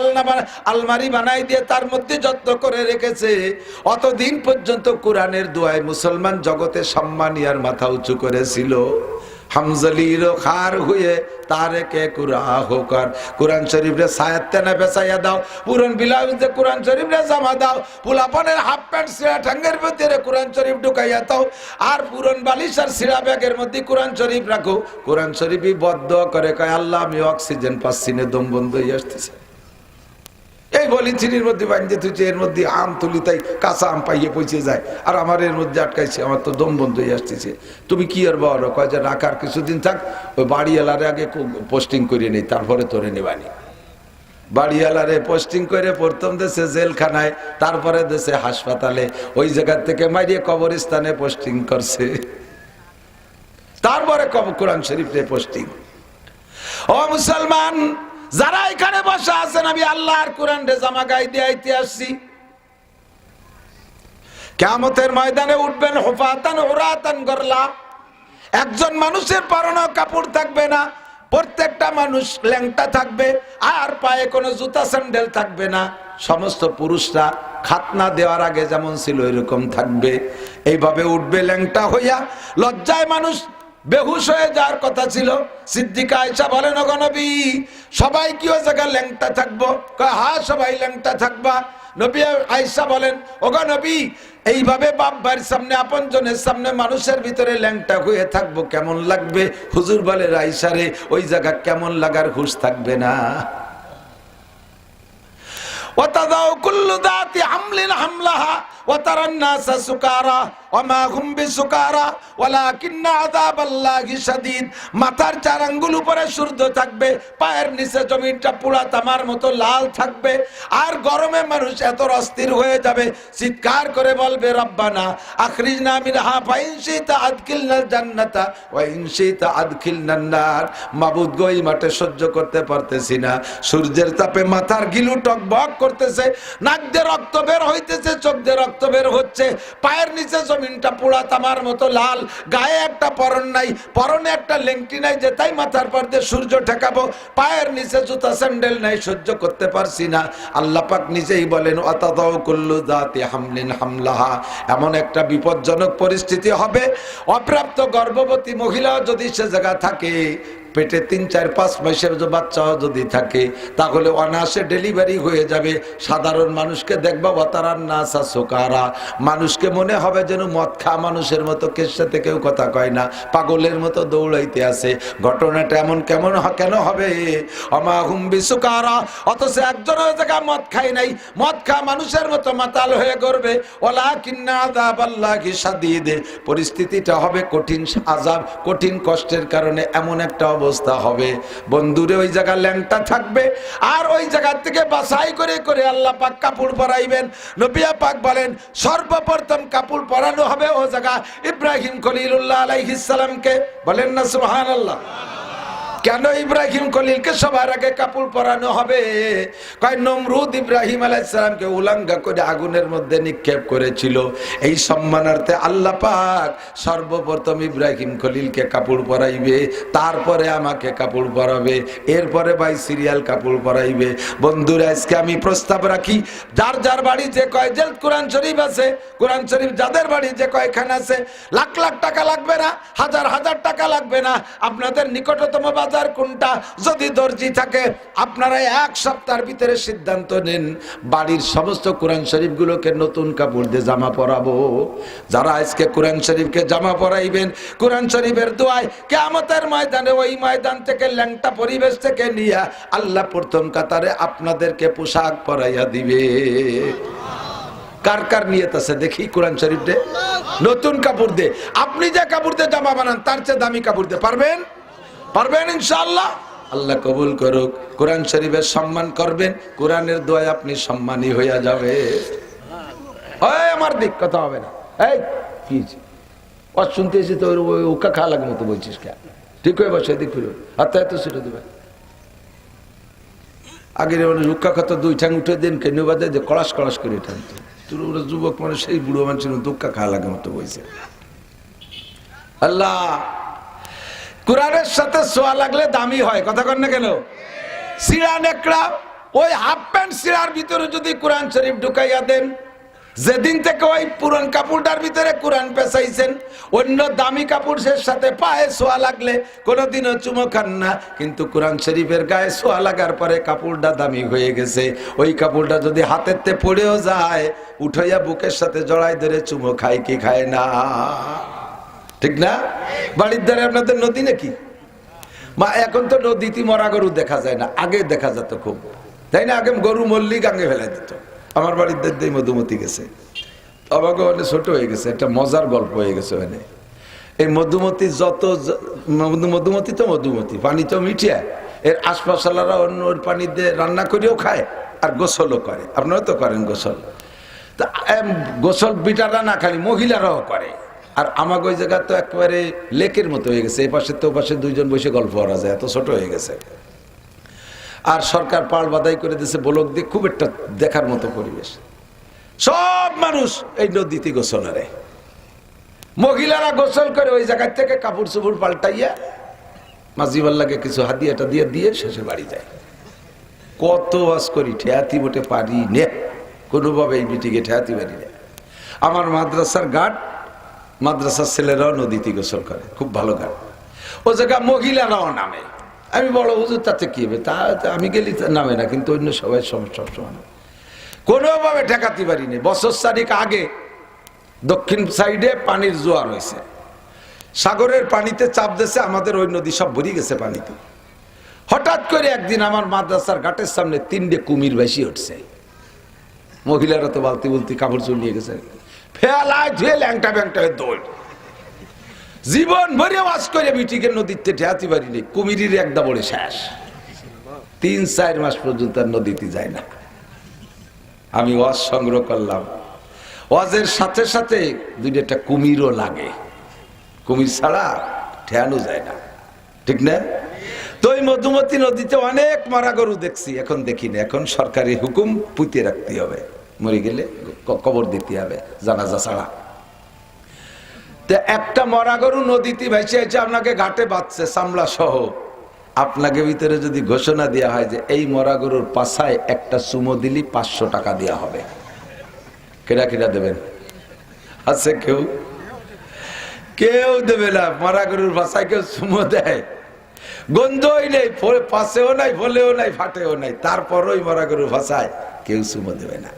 আলমারি বানাই দিয়ে তার মধ্যে যত্ন করে রেখেছে, অতদিন পর্যন্ত কোরআনের দোয়ায় মুসলমান জগতে সম্মানিয়ার মাথা উঁচু করেছিল। হামজলিলো খার হুয়ে তারকে কুরআন হোকর। কোরআন শরীফে সায়াতে না বেসাইয়া দাও, পুরন ব্লাউজ দিয়ে কোরআন শরীফে জামা দাও, পোলাপনের হাফ প্যান্ট সিরা ঠাঙ্গের ভিতরে কোরআন শরীফ ঢুকাইয়া দাও, আর পুরন বালিশ আর সিরা ব্যাগের মধ্যে কোরআন শরীফ রাখো। কোরআন শরীফই বদদোয়া করে, কয় আল্লাহ আমি অক্সিজেন পাচ্ছি না, দম বন্ধ হয়ে আসতেছে। এই বলি চিনির মধ্যে বাঁধতে তুই, এর মধ্যে আম তুলি, তাই কাঁচা আম পাইয়ে পৌঁছে যায়, আর আমার এর মধ্যে আটকাইছে, আমার তো দম বন্ধ হয়ে আসতেছে। তুমি কি আর বড় কয় যে রাখার কিছুদিন থাক, ওই বাড়িওয়ালারে আগে পোস্টিং করে নেই, তারপরে তোরে নেবানি। বাড়িওয়ালারে পোস্টিং করে প্রথম দেশে জেলখানায়, তারপরে দেশে হাসপাতালে, ওই জায়গার থেকে মারিয়ে কবরস্থানে পোস্টিং করছে, তারপরে কোরআন শরীফে পোস্টিং। ও মুসলমান, যারা এখানে বসে আছেন, আমি আল্লাহর কোরআন রে জামা গায়ে দিয়ে আইতে আসছি। কিয়ামতের ময়দানে উঠবেন হুফাতান উরাতান গরলা, একজন মানুষের পরনে কাপড় থাকবে না, প্রত্যেকটা মানুষ ল্যাংটা থাকবে, আর পায়ে কোনো জুতা স্যান্ডেল থাকবে না। সমস্ত পুরুষরা খাতনা দেওয়ার আগে যেমন ছিল এরকম থাকবে, এইভাবে উঠবে ল্যাংটা হইয়া। লজ্জায় মানুষ বেহুশ হয়ে যাওয়ার কথা ছিল। সিদ্দিকা আয়েশা বলেন, ওগো নবী, সবাই কি ওই জায়গায় ল্যাংটা থাকবো? কয় হ্যাঁ, সবাই ল্যাংটা থাকবা। নবী আয়েশা বলেন, ওগো নবী, এইভাবে বাপ ভাইয়ের সামনে, আপনজনের সামনে মানুষের ভিতরে ল্যাংটা হয়ে থাকবো, কেমন লাগবে? হুজুর বলে, আয়েশা রে, ওই জায়গা কেমন লাগার হুঁশ থাকবে না। ওয়াতাদাউ কুল্লু যাতি হামলিন হামলাহা ওয়া তারান নাসা সুকারা ওয়া মা হুম বিসুকারা ওয়ালাকিন্না আযাবাল্লাহি শাদীদ। মাথার চার আঙ্গুল উপরে সূর্য থাকবে, পায়ের নিচে জমিনটা পুরা তামার মতো লাল থাকবে, আর গরমে মানুষ এত অস্থির হয়ে যাবে, চিৎকার করে বলবে, রব্বানা আখরিজনা মিনহা ফাইন শিতা আদখিলনাল জান্নাতা ওয়া ইন শিতা আদখিলনান নার। মাবুদ গো, এই মাঠে সহ্য করতে পারতেছি না, সূর্যের তাপে মাথার গিলু টকবক করতেছে, নাক দিয়ে রক্ত বের হইতেছে, চোখ দিয়ে রক্ত বের হচ্ছে, পায়ের নিচে জমিনটা পোড়া তামার মতো লাল, গায়ে একটা পরন নাই, পরনে একটা লেংটি নাই যে তাই মাথার পর দিয়ে সূর্য ঠেকাবো, পায়ের নিচে জুতা স্যান্ডেল নাই, সহ্য করতে পারছি না। আল্লাহ পাক নিজেই বলেন, ওয়াতাদাউ কুল্লু যাতি হামলিন হামলাহা। এমন একটা বিপজ্জনক পরিস্থিতি হবে, অপ্রাপ্ত গর্ভবতী মহিলাও যদি সে জায়গা থাকে, পেটে 3-4-5 মাসের বাচ্চাও যদি থাকে, তাহলে অনায়াসে ডেলিভারি হয়ে যাবে। সাধারণ মানুষকে দেখবা ওয়াতারান নাসা সুকারা, মানুষকে মনে হবে যেন মদ খা মানুষের মতো, কের সাথে কেউ কথা কয় না, পাগলের মতো দৌড়াইতে আছে। ঘটনাটা এমন কেন হবে? ওমা হুম বিসুকারা, অথচ একজন ওই জায়গায় মদ খায় নাই, মদ খা মানুষের মতো মাতাল হয়ে করবে। ওয়ালাকিন্না আযাবাল্লাহি শাদীদ, পরিস্থিতিটা হবে কঠিন আযাব, কঠিন কষ্টের কারণে এমন একটা অবস্থা হবে। বন্ধুরে, ওই জায়গা ল্যাংটা থাকবে, আর ওই জায়গা থেকে বাছাই করে করে আল্লাহ পাক কাপড় পরাইবেন। নবী পাক বলেন, সর্বপ্রথম কাপড় পরানো হবে ও জায়গা ইব্রাহিম খলিলুল্লাহ আলাইহিস সালামকে। বলেন না সুবহানাল্লাহ। কেন ইব্রাহিম খলিলকে সবার আগে কাপড় পরানো হবে? কয়, নমরুদ ইব্রাহিম আলাইহিস সালামকে উলাঙ্গা করে আগুনের মধ্যে নিক্ষেপ করেছিল, এই সম্মানার্থে আল্লাহ পাক সর্বপ্রথম ইব্রাহিম খলিলকে কাপড় পরাইবে, তারপরে আমাকে কাপড় পরাবে, এরপরে ভাই সিরিয়াল কাপড় পরাইবে। বন্ধুরা, আজকে আমি প্রস্তাব রাখি, যার যার বাড়ি যে কয় জেল কোরআন শরীফ আছে, কোরআন শরীফ যাদের বাড়ি যে কয়খান আছে, লাখ লাখ টাকা লাগবে না, হাজার হাজার টাকা লাগবে না। আপনাদের নিকটতম বাজার কোনটা? যদি দর্জি থাকে, আপনারা 1 সপ্তাহের ভিতরে সিদ্ধান্ত নেন, বাড়ির সমস্ত কোরআন শরীফ গুলোকে নতুন কাপড় দিয়ে জামা পরাবো। যারা আজকে কোরআন শরীফকে জামা পরাইবেন, কোরআন শরীফের দোয়ায় কিয়ামতের ময়দানে, ওই ময়দান থেকে ল্যাংটা পরিবেশ থেকে নিয়ে আল্লাহ প্রথম কাতারে আপনাদেরকে পোশাক পরাইয়া দিবে। কার কার নিয়ত আছে দেখি? কোরআন শরীফ দে, নতুন কাপড় দে। আপনি যে কাপড় দিয়ে জামা বানান, তার চেয়ে দামি কাপড় দে, পারবেন? পারবেন ইনশাআল্লাহ। আল্লাহ কবুল করুক। কোরআন শরীফের সম্মান করবেন, কোরআনের দোয়ায় আপনি সম্মানী হইয়া যাবে। আমার দিক কথা হবে না। এই কি শুনতেছি তো, উকা খা লাগে মতো বলছিস কে? ঠিক হয়ে বসে দিক ফিরো, হাতে হাতে ছুটে দেবে। আগের মানুষ উকা খাতো, 2 ঠ্যাং উঠে দিন কেন বাদে যে কড়াস কড়াস করে টানতো। তোর যুবক মানুষ, সেই বুড়ো মানুষের উকা খা লাগে মতো বলছে। আল্লাহ, কোরআনের সাথে সোয়া লাগলে দামি হয়, কথা কন না কেন? সিরা নেকড়া, ওই হাফ প্যান্ট সিরার ভিতরে যদি কোরআন শরীফ ঢুকাইয়া দেন, যেদিন থেকে ওই পুরান কাপড়টার ভিতরে কোরআন পেঁচাইছেন, অন্য দামি কাপড়ের সাথে পায়ে সোয়া লাগলে কোনোদিনও চুমো খান না। কিন্তু কোরআন শরীফের গায়ে সোয়া লাগার পরে কাপড়টা দামি হয়ে গেছে, ওই কাপড়টা যদি হাতেতে পড়েও যায়, উঠাইয়া বুকের সাথে জড়াই ধরে চুমো খায় কি খায় না? ঠিক না? বাড়ির ধারে আপনাদের নদী নাকি? মা, এখন তো নদীতে মরা গরু দেখা যায় না, আগে দেখা যেত খুব, তাই না? আগে গরু মল্লি গাঙ্গে ফেলাই দিত। আমার বাড়ির ধারে মধুমতি গেছে, আমাকে অনেক ছোট হয়ে গেছে, একটা মজার গল্প হয়ে গেছে। মানে এই মধুমতি যত মধুমতি তো মধুমতি, পানি তো মিঠিয়া, এর আশপাশালারা অন্য পানি দিয়ে রান্না করেও খায় আর গোসলও করে। আপনারা তো করেন গোসল, তা গোসল বিটারা না খালি মহিলারাও করে। আর আমাকে ওই জায়গা তো একেবারে লেকের মতো হয়ে গেছে, এই পাশে তো পাশে 2 জন বসে গল্প করা যায়, এত ছোট হয়ে গেছে। আর সরকার পাল বাদাই করে দিয়েছে, বলক দিয়ে খুব একটা দেখার মতো পরিবেশ। সব মানুষ এই নদীতে গোসল করে, মহিলারা গোসল করে ওই জায়গা থেকে কাপড় চোপড় পাল্টাইয়া মাঝিবাল্লাকে কিছু হাদিয়াটা দিয়ে দিয়ে শেষে বাড়ি যায়। কত ওয়াজ করি, ঠেয়াতি মোটে পারি নে, কোনোভাবে এই বিটিকে ঠেয়াতি পারি না। আমার মাদ্রাসার ঘাট, মাদ্রাসার ছেলেরাও নদীতে গোসল করে, খুব ভালো ঘাট। ও জায়গা মহিলারাও নামে। আমি বড় হুজুর, তাতে কি হবে? তা আমি গেলি নামে না, কিন্তু অন্য সবাই সবসময় কোনোভাবে ঠেকাতে পারিনি। বছর 4 আগে দক্ষিণ সাইডে পানির জোয়ার হয়েছে, সাগরের পানিতে চাপ দিয়েছে, আমাদের ওই নদী সব ভরে গেছে পানিতে। হঠাৎ করে একদিন আমার মাদ্রাসার ঘাটের সামনে 3টে কুমির বেশি উঠছে। মহিলারা তো বালতি বলতি কাপড় চুল নিয়ে গেছে, ফেলায় ধুয়ে ল্যাংটা ব্যাংটা হয়ে দৌড়। জীবন ভরে ওয়াজ করে মিটিংয়ের নদীতে ঠেয়াতে পারিনি, কুমিরের একটা বড়ে শেষ। 3-4 মাস পর্যন্ত আর নদীতে যায় না। আমি ওয়াজ সংগ্রহ করলাম, ওয়াজের সাথে সাথে 2টা কুমিরও লাগে। কুমির ছাড়া ঠেয়ানো যায় না, ঠিক না? তো ওই মধুমতি নদীতে অনেক মারা গরু দেখছি, এখন দেখি না। এখন সরকারি হুকুম পুঁতে রাখতে হবে, মরে গেলে কবর দিতে হবে জানাজা ছাড়া। তো একটা মরা গরু নদীতে ভেসে এসে আপনাকে ঘাটে বাঁধছে চামড়া সহ। আপনাকে ভিতরে যদি ঘোষণা দেওয়া হয় যে এই মরা গরুর পাছায় একটা চুমো দিলি 500 টাকা দেওয়া হবে, কেডা কেডা দেবেন? আছে কেউ? কেউ দেবে না। মরা গরুর পাছায় কেউ চুমো দেয়? গন্ধই নেই, পাশেও নাই, ফলেও নাই, ফাটেও নাই, তারপরই মরা গরুর ভাষায় কেউ চুমো দেবে না।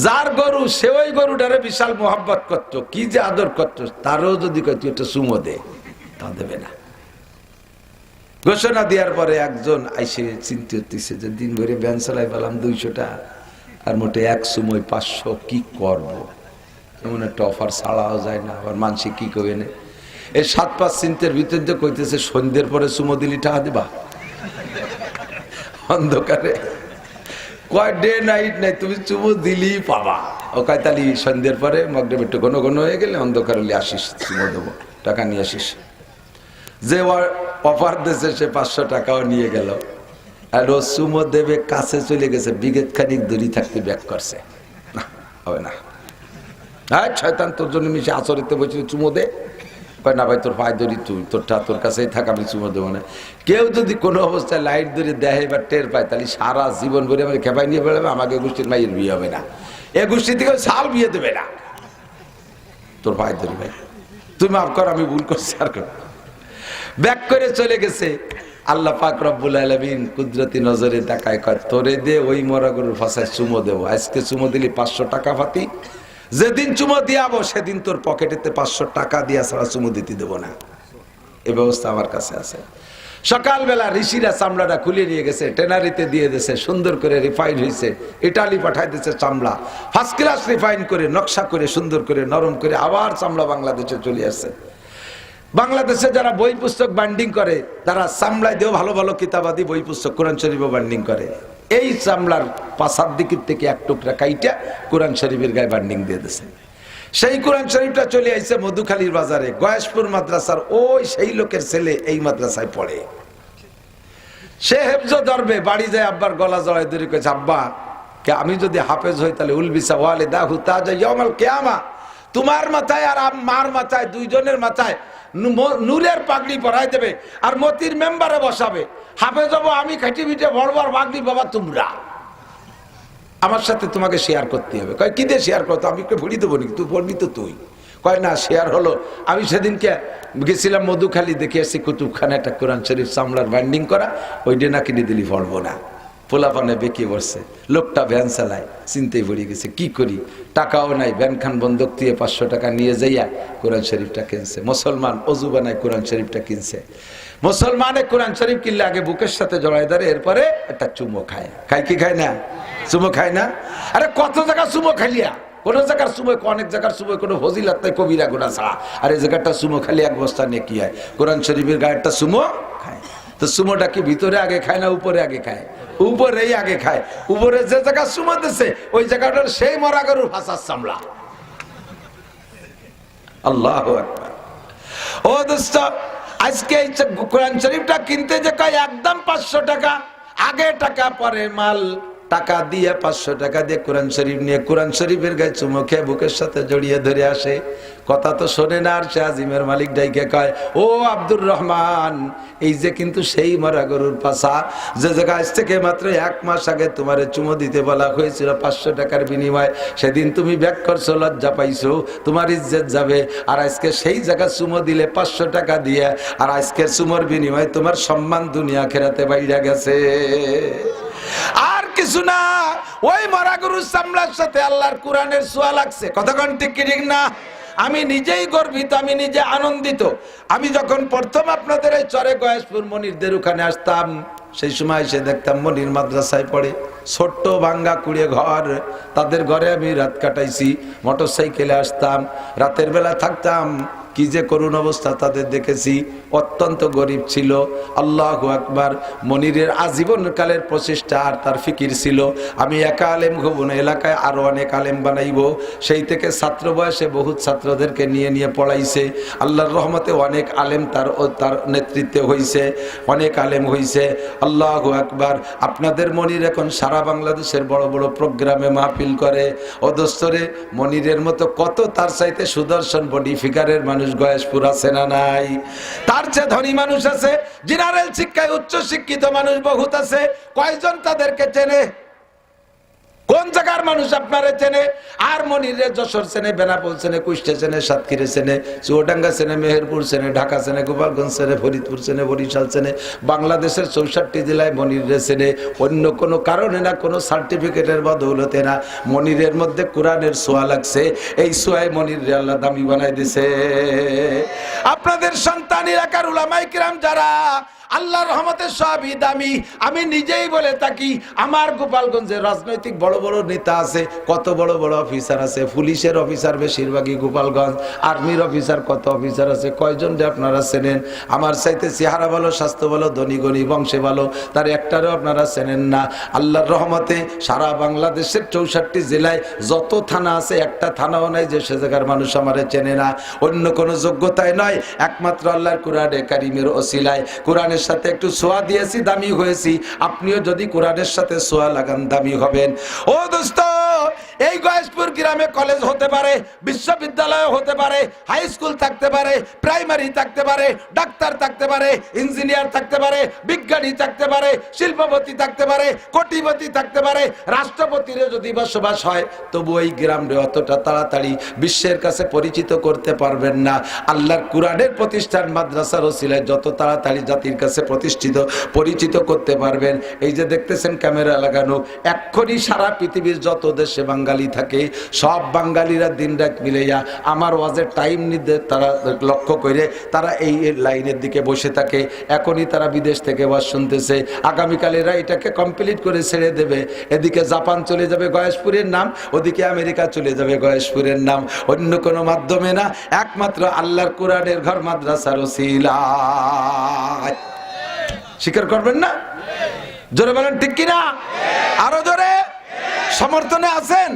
যার গরু সে ওই গরুটারে বিশাল মোহাব্বত করতো, কি যে আদর করতো, তারও যদি তুই একটা চুমো দে, তা দেবে না। ঘোষণা দেওয়ার পরে একজন আইসে চিন্তা হতেছে যে দিন ভরে ব্যান চালাই পেলাম 200টা, আর মোটে এক চুমোয় 500, কি করবো? এমন একটা অফার ছাড়াও যায় না, আবার মানসিক কি করবে না। এই 7-5 চিন্তার ভিতর দিয়ে কইতেছে সন্ধ্যের পরে চুমো দিলি টাকা দিবা? অন্ধকারে কয় ডে নাইট নাই, তুমি চুমো দিলি পাবা। ও কয় তালি সন্ধ্যের পরে মগডে একটু ঘন ঘন হয়ে গেলে অন্ধকার হলে আসিস, চুমো দেবো, টাকা নিয়ে আসিস। যে অফার দিয়েছে সে 500 টাকাও নিয়ে গেল, আর ও চুমো দেবে কাছে চলে গেছে, বিঘেত খানিক দূরে থাকতে ব্যাক করছে। না, হবে না। হ্যাঁ শয়তান, তোর জন্য মিশে আচরিতে বসে চুমো দে। না ভাই, তোর পায়ে ধরি, তুই তোরটা তোর কাছেই থাক, আমি চুমো দেবো না। কেউ যদি কোনো অবস্থায় লাইট ধরে দেয় বা টের পায়, তাহলে সারা জীবন ভরে আমার খেপাই নিয়ে বেড়াবে, আমাকে গোষ্ঠীর মাইয়ের বিয়ে হবে না, এ গোষ্ঠী থেকে সাল বিয়ে দেবে না। তোর পায়ে ধরি ভাই, তুই মাফ কর, আমি ভুল করছি। আর ব্যাক করে চলে গেছে। আল্লাহ পাক রব্বুল আলামিন কুদরতি নজরে তাকায়, কয় তোরে দে ওই মরা গরুর ফাঁসায় চুমো দেবো। আজকে চুমো দিলি 500 টাকা পাতি, যেদিন চুমো দিয়াবো সেদিন তোর পকেটেতে 500 টাকা দিয়া ছাড়া চুমো দিতে দেবো না। এই ব্যবস্থা আমার কাছে আছে। সকালবেলা ঋষিরা চামড়াটা খুলে নিয়ে গেছে, টেনারিতে দিয়ে দিয়েছে, সুন্দর করে রিফাইন হয়েছে, ইটালি পাঠাই দিয়েছে চামড়া, ফার্স্ট ক্লাস রিফাইন করে নকশা করে সুন্দর করে নরম করে আবার চামড়া বাংলাদেশে চলে আসছে। বাংলাদেশে যারা বই পুস্তক বাইন্ডিং করে, তারা চামড়ায় দিয়েও ভালো ভালো কিতাবাদি বই পুস্তক কোরআন শরীফও বাইন্ডিং করে। এই চামড়ার পাশার দিকের থেকে এক টুকরা কাইটা কোরআন শরীফের গায়ে বাইন্ডিং দিয়ে দিয়েছে। সেই কোরআন শরীফটা চলে আইছে মধুখালীর বাজারে, গয়েশপুর মাদ্রাসার ওই সেই লোকের ছেলে এই মাদ্রাসায় পড়ে। সে হেফজ ধরবে, বাড়ি যায় আব্বার গলা জড়াই ধরে কয়েছে, আব্বা আমি যদি হাফেজ হই তাহলে উলবিসা ওয়ালে দাহু তাজা ইয়াউমাল কিয়ামা, তোমার মাথায় আর মার মাথায়, দুইজনের মাথায় নূরের পাগড়ি পরাই দেবে, আর মতির মেম্বারে বসাবে। হাফেজ হবো আমি, খাইটি পিঠে বড় বড় পাগড়ি বাবা তোমরা, আমার সাথে তোমাকে শেয়ার করতে হবে। কয় কি দিয়ে শেয়ার করতো? আমি একটু ভুড়ি দেবো নাকি, তুই পড়বি তো তুই। কয় না, শেয়ার হলো। আমি সেদিনকে গেছিলাম মধুখালী, দেখে এসেছি কুতুবখানা একটা কোরআন শরীফ চামড়ার বাইন্ডিং করা, ওইটা না কিনে দিলি পড়বো না। পোলাপানে বেঁকে বসছে, লোকটা ভ্যান চালায়, চিন্তায় পড়ে গেছে কি করি, টাকাও নাই, ভ্যান খান বন্ধক দিয়ে 500 টাকা নিয়ে যাইয়া কোরআন শরীফটা কিনছে। মুসলমান অজু বানায় কোরআন শরীফটা কিনছে। মুসলমানে কোরআন শরীফ কিনলে আগে বুকের সাথে জড়ায় ধরে, এরপরে একটা চুমো খায়। খায় কি খায় না? চুমো খায় না? আরে কত জায়গা চুমো খাইলিয়া, কোন জায়গার চুমো, অনেক জায়গার চুমো কোনো ফজিলত নাই, কবিরা গুনাহ ছাড়া। আর এই জায়গাটা চুমো খালি এক বস্তা নিয়ে কি হয়? কোরআন শরীফের গায়ে একটা চুমো খায়। তো চুমোটা কি ভিতরে আগে খায় না উপরে আগে খায়? উপরেই আগে খায়। উপরে যে জায়গা চুমো দিচ্ছে ওই জায়গাটার সেই মরা গরুর ফাঁসার চামড়া। আল্লাহু আকবার। ও দোস্ত, আজকে এই কোরআন শরীফটা কিনতে যে কয় একদম 500 টাকা, আগে টাকা পরে মাল, টাকা দিয়ে 500 টাকা দিয়ে কোরআন শরীফ নিয়ে কোরআন শরীফের গায়ে চুমো খেয়ে বুকের সাথে জড়িয়ে ধরে আসে। কথা তো শোনে না। আর সে আজিমের মালিক ডাইকে কয়, ও আব্দুর রহমান, এই যে কিন্তু সেই মরা গরুর পাছা, যে জায়গায় আজ থেকে মাত্র 1 মাস আগে তোমার চুমো দিতে বলা হয়েছিল 500 টাকার বিনিময়, সেদিন তুমি ব্যাক করছো, লজ্জা পাইছো, তোমার ইজ্জত যাবে। আর আজকে সেই জায়গা চুমো দিলে 500 টাকা দিয়ে, আর আজকের চুমোর বিনিময়ে তোমার সম্মান দুনিয়া খেরাতে বাইরে গেছে। আর কিছু না, ওই মরা গরুর চামড়ার সাথে আল্লাহর কোরআনের ছোঁয়া লাগছে। কতক্ষণ ঠিক কি ঠিক না? আমি নিজেই গর্বিত, আমি নিজে আনন্দিত। আমি যখন প্রথম আপনাদের এই চরে গয়েশপুর মনিরদের ওখানে আসতাম, সেই সময় এসে দেখতাম মনির মাদ্রাসায় পড়ে, ছোট্ট ভাঙ্গা কুড়িয়ে ঘর, তাদের ঘরে আমি রাত কাটাইছি। মোটর সাইকেলে আসতাম, রাতের বেলা থাকতাম। কি যে করুণ অবস্থা তাদের দেখেছি, অত্যন্ত গরিব ছিল। আল্লাহু আকবার। মনিরের আজীবনকালের প্রচেষ্টা আর তার ফিকির ছিল, আমি একা আলেম হব না, এলাকায় আরো অনেক আলেম বানাইব। সেই থেকে ছাত্র বয়সে বহুত ছাত্রদেরকে নিয়ে নিয়ে পড়াইছে। আল্লাহর রহমতে অনেক আলেম তার নেতৃত্বে হয়েছে, অনেক আলেম হয়েছে। আল্লাহু আকবার। আপনাদের মনির এখন সারা বাংলাদেশের বড় বড় প্রোগ্রামে মাহফিল করে। ও দোস্তরে, মনিরের মতো কত তার চাইতে সুদর্শন বডি ফিগারের মানুষ গয়েশপুর আছে না নাই? তার চেয়ে ধনী মানুষ আছে, জেনারেল শিক্ষায় উচ্চ শিক্ষিত মানুষ বহুত আছে। কয়জন তাদেরকে চেনে? কোন জায়গার মানুষ আপনারা চেনে? আর মনিরে যশোর চেনে, বেনাপোল চেনে, কুষ্টিয়া চেনে, সাতক্ষীরা চেনে, চুয়াডাঙ্গা চেনে, মেহেরপুর চেনে, ঢাকা চেনে, গোপালগঞ্জ চেনে, ফরিদপুর চেনে, বরিশাল চেনে। বাংলাদেশের 64 জেলায় মনিরে চেনে। অন্য কোনো কারণে না, কোনো সার্টিফিকেটের বদৌলতে না, মনিরের মধ্যে কোরআনের ছোঁয়া লাগছে। এই ছোঁয়ায় মনিরে আল্লাহ দামি বানাই দিছে। আপনাদের সন্তান এলাকার উলামায়ে কিরাম যারা, আল্লাহর রহমতে সবই দামি। আমি নিজেই বলে থাকি, আমার গোপালগঞ্জের রাজনৈতিক বড় বড় নেতা আছে, কত বড় বড় অফিসার আছে। পুলিশের অফিসার বেশিরভাগই গোপালগঞ্জ, আর্মির অফিসার কত অফিসার আছে, কয়জন যে আপনারা চেনেন? আমার চাইতে চেহারা ভালো, স্বাস্থ্য ভালো, ধনী গণী, বংশে ভালো, তার একটারও আপনারা চেনেন না। আল্লাহর রহমতে সারা বাংলাদেশের 64 জেলায় যত থানা আছে, একটা থানাও নাই যে সে জায়গার মানুষ আমারে চেনে না। অন্য কোনো যোগ্যতায় নয়, একমাত্র আল্লাহর কোরআনে কারিমের ওসিলায়। কোরআনের সাথে একটু ছোঁয়া দিয়েছি, দামি হয়েছি। আপনিও যদি কোরআনের সাথে ছোঁয়া লাগান, দামি হবেন। ও দোস্ত, এই গয়েশপুর গ্রামে কলেজ হতে পারে, বিশ্ববিদ্যালয় হতে পারে, হাই স্কুল থাকতে পারে, প্রাইমারি থাকতে পারে, ডাক্তার থাকতে পারে, ইঞ্জিনিয়ার থাকতে পারে, বিজ্ঞানী থাকতে পারে, শিল্পপতি থাকতে পারে, কোটিপতি থাকতে পারে, রাষ্ট্রপতির যদি বসবাস হয়, তবু এই গ্রামে অতটা তাড়াতাড়ি বিশ্বের কাছে পরিচিত করতে পারবেন না। আল্লাহর কোরআনের প্রতিষ্ঠান মাদ্রাসার ওসিলায় যত তাড়াতাড়ি জাতির কাছে পরিচিত করতে পারবেন। এই যে দেখতেছেন ক্যামেরা লাগানো, এক্ষুনি সারা পৃথিবীর যত দেশে বাঙালি থাকে, সব বাঙালিরা দিন রাত মিলাইয়া আমার ওয়াজের টাইম নিতে তারা লক্ষ্য করে তারা এই লাইনের দিকে বসে থাকে। এখনই তারা বিদেশ থেকে ওয়াজ শুনতেছে, আগামীকালেরা এটাকে কমপ্লিট করে ছেড়ে দেবে। এদিকে জাপান চলে যাবে গয়েশপুরের নাম, ওদিকে আমেরিকা চলে যাবে গয়েশপুরের নাম। অন্য কোনো মাধ্যমে না, একমাত্র আল্লাহর কোরআনের ঘর মাদ্রাসার ওসিলা। স্বীকার করবেন না? জোরে বলেন ঠিক কিনা? আরো জোরে। সমর্থনে আছেন?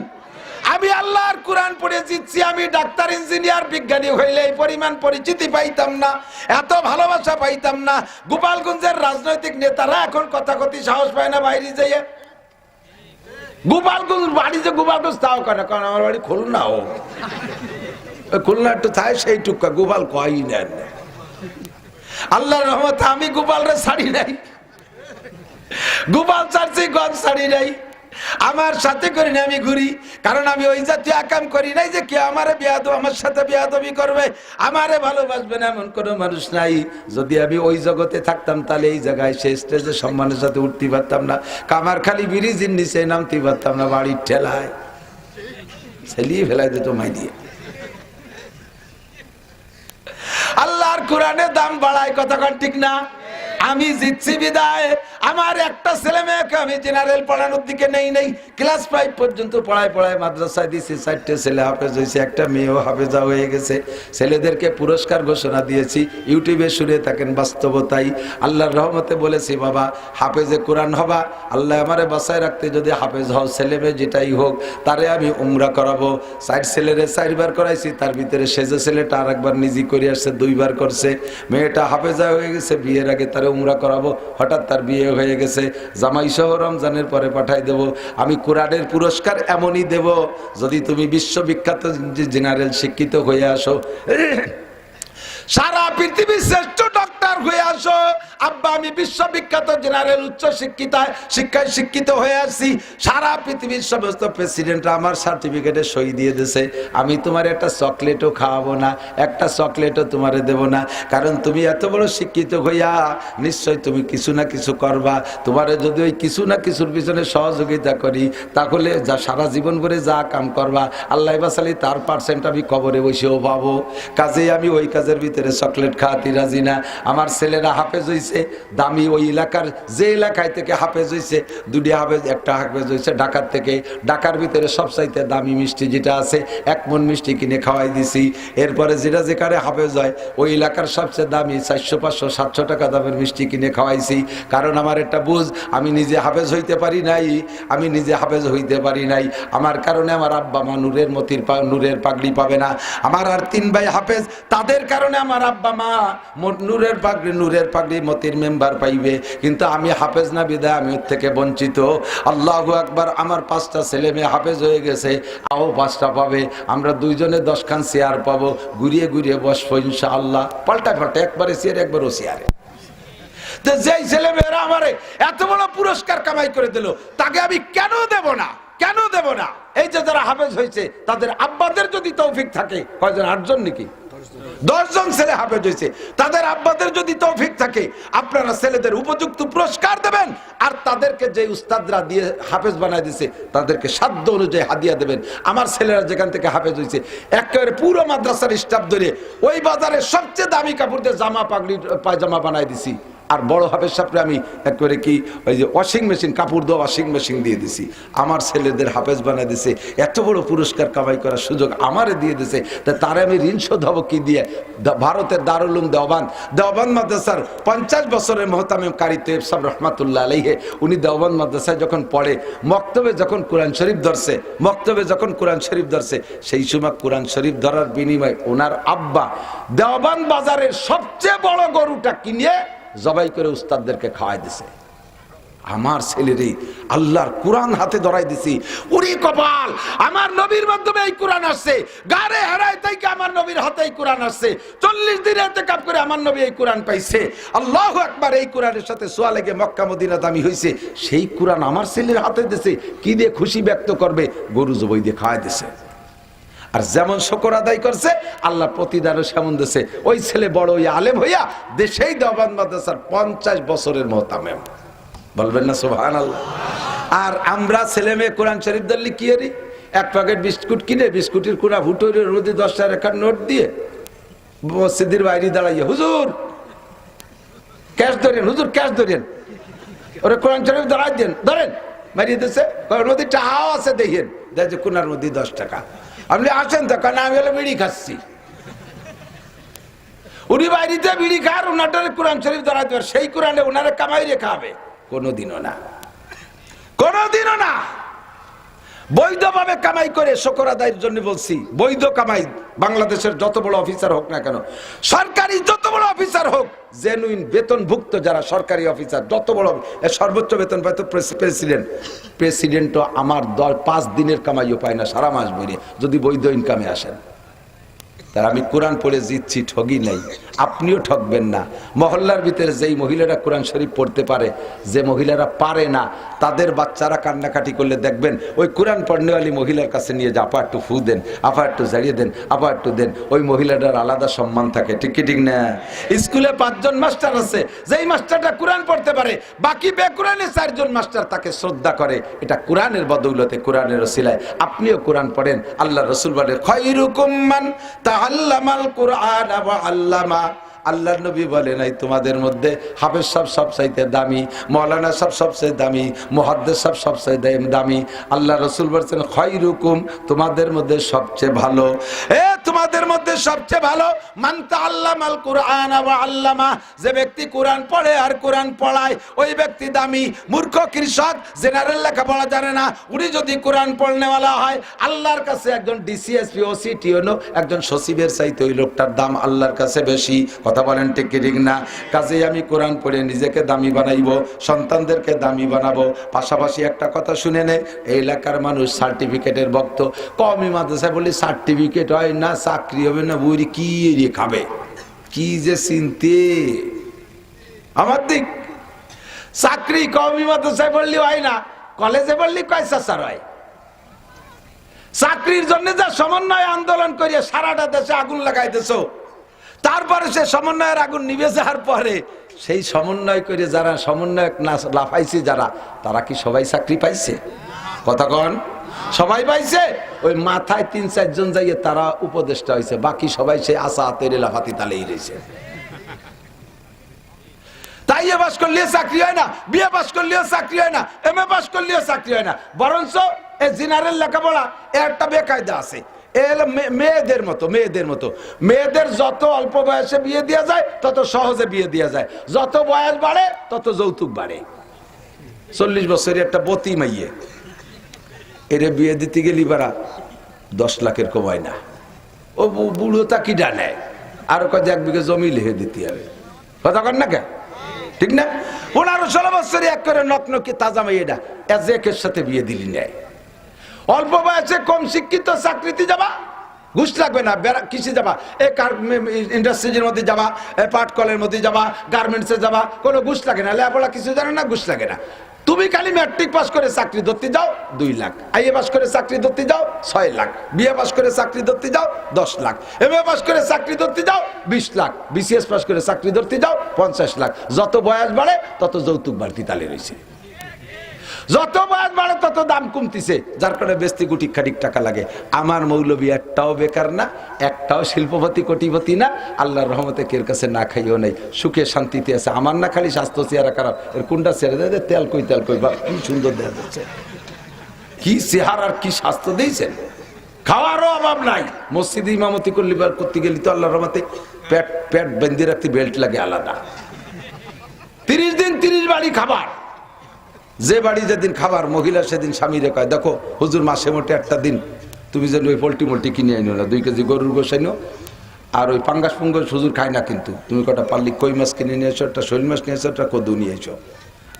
আমি আল্লাহর কোরআন পড়ে জিতছি। আমি ডাক্তার, ইঞ্জিনিয়ার, বিজ্ঞানী হইলে এই পরিমাণ পরিচিতি পাইতাম না, এত ভালোবাসা পাইতাম না। গোপালগঞ্জের রাজনৈতিক নেতারা এখন কথাকথি সাহস পায় না বাইরে যাইয়ে। গোপালগঞ্জ বাড়ি যে গোপালগঞ্জ তাও কেন, কারণ আমার বাড়ি খুলনা। ও খুলনা একটু থাকে, সেই টুকা গোপাল কই নেন। আল্লাহর রহমতে আমি গোপালরে ছাড়ি নাই, গোপাল ছাড়ছি, গঞ্জ ছাড়ি নাই। আমার সাথে করি না, আমি ঘুরি। কারণ আমি ওই জাতীয় আকাম করি নাই যে কেউ আমারে আমার সাথে বেয়াদবি করবে, আমারে ভালোবাসবে না, এমন কোনো মানুষ নাই। যদি আমি ওই জগতে থাকতাম, তাহলে এই জায়গায় সেই স্টেজে সম্মানের সাথে উঠতে পারতাম না, কামারখালি ব্রিজের নিচে নামতে পারতাম না, বাড়ির ঠেলায় ছেলিয়ে ফেলাই দিত মাই দিয়ে। আল্লাহর কোরআনে দাম বাড়ায়, কথা কন ঠিক না? আমি জিতছি বিদায় আমার একটা ছেলে মেয়েকে আমি জেনারেল পড়ানোর দিকে নেই। ক্লাস 5 পর্যন্ত পড়ায় মাদ্রাসায় দিয়েছি। 4টে ছেলে হাফেজ হয়েছে, একটা মেয়েও হাফেজা হয়ে গেছে। ছেলেদেরকে পুরস্কার ঘোষণা দিয়েছি, ইউটিউবে শুনে থাকেন, বাস্তবতাই। আল্লাহর রহমতে বলেছি, বাবা হাফেজে কোরআন হবা, আল্লাহ আমারে বাঁচায় রাখতে যদি হাফেজ হও, ছেলে মেয়ে যেটাই হোক, তারে আমি উমরা করাবো। 4 ছেলেরে 4 বার করাইছি, তার ভিতরে সেজে ছেলেটা আর একবার নিজে করে আসছে, 2 বার করছে। মেয়েটা হাফেজা হয়ে গেছে, বিয়ের আগে তার উমরা করাবো, হঠাৎ তার বিয়ে হয়ে গেছে, জামাই সহ রমজানের পরে পাঠাই দেব। আমি কোরআনের পুরস্কার এমনই দেব, যদি তুমি বিশ্ববিখ্যাত জেনারেল শিক্ষিত হয়ে আসো, সারা পৃথিবীর শ্রেষ্ঠ ডক্টর হয়ে আসো। আব্বা আমি বিশ্ববিখ্যাত জেনারেল উচ্চ শিক্ষায় শিক্ষিত হয়ে আসছি, সারা পৃথিবীর সমস্ত প্রেসিডেন্টরা আমার সার্টিফিকেটে সই দিয়ে দিয়েছে, আমি তোমার একটা চকলেটও খাওয়াবো না, একটা চকলেটও তোমারে দেব না, কারণ তুমি এত বড় শিক্ষিত হইয়া নিশ্চয় তুমি কিছু না কিছু করবা। তোমারে যদি ওই কিছু না কিছুর পিছনে সহযোগিতা করি, তাহলে যা সারা জীবন ভরে যা কাম করবা আল্লাহ বাসালি তার পার্সেন্ট আমি কবরে বসেও পাবো। কাজেই আমি ওই কাজের ভিতরে চকলেট খাওয়াতে রাজি না। আমার ছেলেরা হাফেজ হয়েছে, দামি ওই এলাকার যে এলাকায় থেকে হাফেজ হয়েছে, দুটি হাফেজ, একটা হাফেজ হয়েছে ঢাকার থেকে। ঢাকার ভিতরে সবচাইতে দামি মিষ্টি যেটা আছে, 1 মণ মিষ্টি কিনে খাওয়াই দিছি। এরপরে যেটা যেখানে হাফেজ হয় ওই এলাকার সবচেয়ে দামি 400, 500, 700 টাকা দামের মিষ্টি কিনে খাওয়াইছি। কারণ আমার একটা বুঝ, আমি নিজে হাফেজ হইতে পারি নাই, আমি নিজে হাফেজ হইতে পারি নাই, আমার কারণে আমার আব্বা মা নূরের পাগড়ি পাবে না। আমার আর 3 ভাই হাফেজ, তাদের কারণে আমার আব্বা মা নূরের পাগড়ি মতির মেম্বার পাইবে, কিন্তু আমি হাফেজ না বিদায় আমি ওর থেকে বঞ্চিত। আল্লাহু আকবার। আমার 5টা ছেলে মেয়ে হাফেজ হয়ে গেছে, আও 5টা পাবে। আমরা 2 জনে 10 খান চেয়ার পাবো, ঘুরিয়ে ঘুরিয়ে বসবো ইনশাআল্লাহ, পাল্টা একবারে চেয়ার একবার ও চেয়ারে। তো যেই ছেলে মেয়েরা আমারে এত বড় পুরস্কার কামাই করে দিল, তাকে আমি কেন দেব না, কেন দেব না? এই যে যারা হাফেজ হয়েছে তাদের আব্বাদের যদি তৌফিক থাকে, কয়জন? 8 জন নাকি 10 জন ছেলে হাফেজ হয়েছে, তাদের আব্বাদের যদি তৌফিক থাকে, আপনারা ছেলেদের উপযুক্ত পুরস্কার দেবেন, আর তাদেরকে যে উস্তাদরা দিয়ে হাফেজ বানায় দিয়েছে তাদেরকে সাধ্য অনুযায়ী হাদিয়া দেবেন। আমার ছেলেরা যেখান থেকে হাফেজ হয়েছে একেবারে পুরো মাদ্রাসার স্টাফ ধরে ওই বাজারে সবচেয়ে দামি কাপড় দিয়ে জামা পাগড়ি পায়জামা বানায় দিছি। আর বড় হাফেজ সাহেবরে আমি একেবারে কি ওই যে ওয়াশিং মেশিন, কাপড় দেওয়া ওয়াশিং মেশিন দিয়ে দিছি। আমার ছেলেদের হাফেজ বানায় দিছে, এত বড় পুরস্কার কামাই করার সুযোগ আমারে দিয়ে দিছে। তা তারে আমি ঋণ শোধ হবো কি দিয়ে? ভারতের দারুল উলুম দেওবান মাদ্রাসার 50 বছরের মোহতামিম কারি তৈয়ব সাহেব রহমাতুল্লাহ আলাইহি, উনি দেওবান মাদ্রাসায় যখন পড়ে, মক্তবে যখন কোরআন শরীফ ধরছে, সেই সময় কোরআন শরীফ ধরার বিনিময়ে ওনার আব্বা দেওবান বাজারের সবচেয়ে বড় গরুটা কিনে জবাই করে উস্তাদদেরকে খাওয়াই দিছে। আমার ছেলেরই আল্লাহর কোরআন হাতে ধরাই দিছি। উরি কপাল, আমার নবীর মাধ্যমে এই কোরআন আসছে, গারে হারাই থেকে আমার নবীর হাতে এই কোরআন আসছে, 40 দিনে ইতিকাফ করে আমার নবী এই কোরআন পাইছে। আল্লাহু আকবার। এই কোরআনের সাথে সোয়া লেগে মক্কা মদিনা দামি হইছে, সেই কোরআন আমার ছেলের হাতে দিছে। কি দিয়ে খুশি ব্যক্ত করবে? গরু জবাই দিয়ে খাওয়াই দিছে। আর যেমন শুকর আদায় করছে, আল্লাহ প্রতিদানও সেমন দিছে। ওই ছেলে বড় ওই আলেম হইয়া দেশেই দেওবান মাদ্রাসার 50 বছরের মোহতামিম, বলবেন না সুবহানাল্লাহ। আর আমরা ছেলে মেয়ে কোরআন শরীফ ধরলে কি এরি? 1 প্যাকেট বিস্কুট কিনে বিস্কুটের কুড়া ভুটোরে রোদে 10 টাকার নোট দিয়ে মসজিদের বাইরে দাঁড়াইয়ে, হুজুর ক্যাশ ধরেন, হুজুর ক্যাশ ধরেন, ওরা কোরআন শরীফ দাঁড়াই দেন, ধরেন, মারিয়ে দিচ্ছে। নদী টাহাও আছে, দেখেন দেখছে কোনার মধ্যে 10 টাকা। আপনি আসেন তো, কারণ আমি হলে বিড়ি খাচ্ছি। উনি বাইরেতে বিড়ি খার, ওনাটারে কোরআন শরীফ ধরাইতে পারে, সেই কোরআনে ওনারে কামাই রেখা হবে? কোনোদিনও না, কোনোদিনও না। বৈধভাবে কামাই করে শুকর আদায়ের জন্য বলছি, বৈধ কামাই। বাংলাদেশের যত বড় অফিসার হোক না কেন, সরকারি যত বড় অফিসার হোক, জেনুইন বেতনভুক্ত যারা সরকারি অফিসার, যত বড় সর্বোচ্চ বেতন পায় তো প্রেসিডেন্টও আমার 5 দিনের কামাইও পায় না সারা মাস ভরে, যদি বৈধ ইনকামে আসেন। তার আমি কোরআন পড়ে জিতছি, ঠগি নাই, আপনিও ঠকবেন না। মহল্লার ভিতরে যেই মহিলারা কোরআন শরীফ পড়তে পারে, যে মহিলারা পারে না, তাদের বাচ্চারা কান্নাকাটি করলে দেখবেন ওই কোরআন পড়নেওয়ালি মহিলার কাছে নিয়ে যে আপা একটু ফু দেন, আপা একটু জ্বালিয়ে দেন, আপা একটু দেন, ওই মহিলাটার আলাদা সম্মান থাকে। ঠিক কি ঠিক না? স্কুলে 5 জন মাস্টার আছে, যেই মাস্টারটা কোরআন পড়তে পারে, বাকি বেকুরআনে 4 জন মাস্টার তাকে শ্রদ্ধা করে। এটা কোরআনের বদৌলতে, কোরআনের ওসিলায়। আপনিও কোরআন পড়েন। আল্লাহ রাসূল বলেন, খায়রুকুম মান তাআল্লামাল কুরআন ওয়া আল্লামা। আল্লাহর নবী বলে নাই তোমাদের মধ্যে হাফেজ সাহেব সবচাইতে দামি, মাওলানা সাহেব সবচেয়ে দামি, মুহাদ্দিস সাহেব সবচেয়ে দামি। আল্লাহ রাসূল বলেন, খায়রুকুম, তোমাদের মধ্যে সবচেয়ে ভালো। তোমাদের মধ্যে সবচেয়ে ভালো মান তাআল্লামাল কুরআন ওয়া আল্লামা, যে ব্যক্তি কোরআন পড়ে আর কোরআন পড়ায় ওই ব্যক্তি দামি। মূর্খ কৃষক জেনারেল লেখাপড়া জানে না, উনি যদি কোরআন পড়নেওয়ালা হয় আল্লাহর কাছে একজন ডিসিএসপি ওসি টিওনো একজন সচিবের চাইতে ওই লোকটার দাম আল্লাহর কাছে বেশি। কথা বলেন ঠিক কি ঠিক না? কাজেই আমি কোরআন পড়ে নিজেকে দামি বানাইবো, সন্তানদেরকে দামি বানাবো। পাশাপাশি একটা কথা শুনে নে, এই এলাকার মানুষ সার্টিফিকেটের ভক্ত। কওমি মাদ্রাসায় বলি সার্টিফিকেট হয় না, চাকরি হবে না, বুড়ি কি এরিয়ে খাবে, কি যে চিনতে আমার দিক। চাকরি কওমি মাদ্রাসায় বললি হয় না, কলেজে বললি কয়সা স্যার হয়। চাকরির জন্য যা সমন্বয় আন্দোলন করিয়ে সারাটা দেশে আগুন লাগাইতেছ, তারপরে সে সমন্বয়ের আগুন নিভে যাওয়ার পরে সেই সমন্বয় করে যারা সমন্বয়ক না লাফাইছে যারা, তারা কি সবাই চাকরি পাইছে? কথা কন, সবাই পাইছে? ওই মাথায় ৩-৪ জন যাইয়ে তারা উপদেষ্টা হয়েছে, বাকি সবাই সে আসা তেরে লাফাতি তালেই রয়েছে। তাই এ পাস করলেও চাকরি হয় না, বিএ পাস করলেও চাকরি হয় না, এমএ পাস করলেও চাকরি হয় না। বরঞ্চ এই জেনারেল লেখাপড়া একটা বেকায়দা আছে। মেয়েদের মতো মেয়েদের যত অল্প বয়সে বিয়ে দেওয়া যায় তত সহজে বিয়ে দেওয়া যায়, যত বয়স বাড়ে তত যৌতুক বাড়ে। 40 বছরের একটা বতি মাইয়ে, এর বিয়ে দিতে গেলি বারা 10 লাখের কমায় না, ও বুড়ো তা কি ডানে আরো কাজ 1 বিঘা জমি লিখে দিতে হবে। কথা কন না কে ঠিক না? 15-16 বছরে এক করে নকনকি তাজা মেয়েটা এজেকের সাথে বিয়ে দিলি নেয়। অল্প বয়সে কম শিক্ষিত চাকরিতে যাবা, ঘুষ লাগবে না, কৃষি যাবা, ইন্ডাস্ট্রিজের মধ্যে যাবা, পাট কলের মধ্যে যাবা, গার্মেন্টসে যাবা, কোনো ঘুষ লাগে না, লেখাপড়া কিছু জানে না, ঘুষ লাগে না। তুমি খালি ম্যাট্রিক পাস করে চাকরি ধরতে যাও 2 লাখ, আইএ পাস করে চাকরি ধরতে যাও 6 লাখ, বিএ পাস করে চাকরি ধরতে যাও 10 লাখ, এমএ পাস করে চাকরি ধরতে যাও 20 লাখ, বিসিএস পাস করে চাকরি ধরতে যাও 50 লাখ। যত বয়স বাড়ে তত যৌতুক বাড়তি তালে রয়েছে, যত বয়স বাড়ে তত দাম কমতিছে, যার কারণে বেস্তি কোটি খাটিক টাকা লাগে। আমার মৌলবী একটাও বেকার না, একটাও শিল্পপতি কোটিপতি না, আল্লাহর রহমতে কের কাছে না খাইও নাই, সুখে শান্তিতে আছে। আমার না খালি স্বাস্থ্য চেহারা খারাপ, এর কোনটা ছেড়ে দেয়, তেল কই বা কি সুন্দর দেখা যাচ্ছে, কি চেহারার কি স্বাস্থ্য দিয়েছেন, খাওয়ারও অভাব নাই। মসজিদে ইমামতি করতে গেলি তো আল্লাহর রহমতে পেট বেঁধে রাখতে বেল্ট লাগে আলাদা। 30 দিন 30 বাড়ি খাবার, যে বাড়ি যেদিন খাবার মহিলা সেদিন স্বামীরে কয়, দেখো হুজুর মাসে মোটে একটা দিন তুমি যেন ওই পোল্ট্রি কিনে আইনো না, 2 কেজি গরুর গোশ আইনো, আর ওই পাঙ্গাস পুঙ্গাস হুজুর খায় না, কিন্তু তুমি কটা পারলি কই মাছ কিনে নিয়ে এসো, একটা শৈল মাছ নিয়ে এসো, একটা কদু নিয়ে এসো।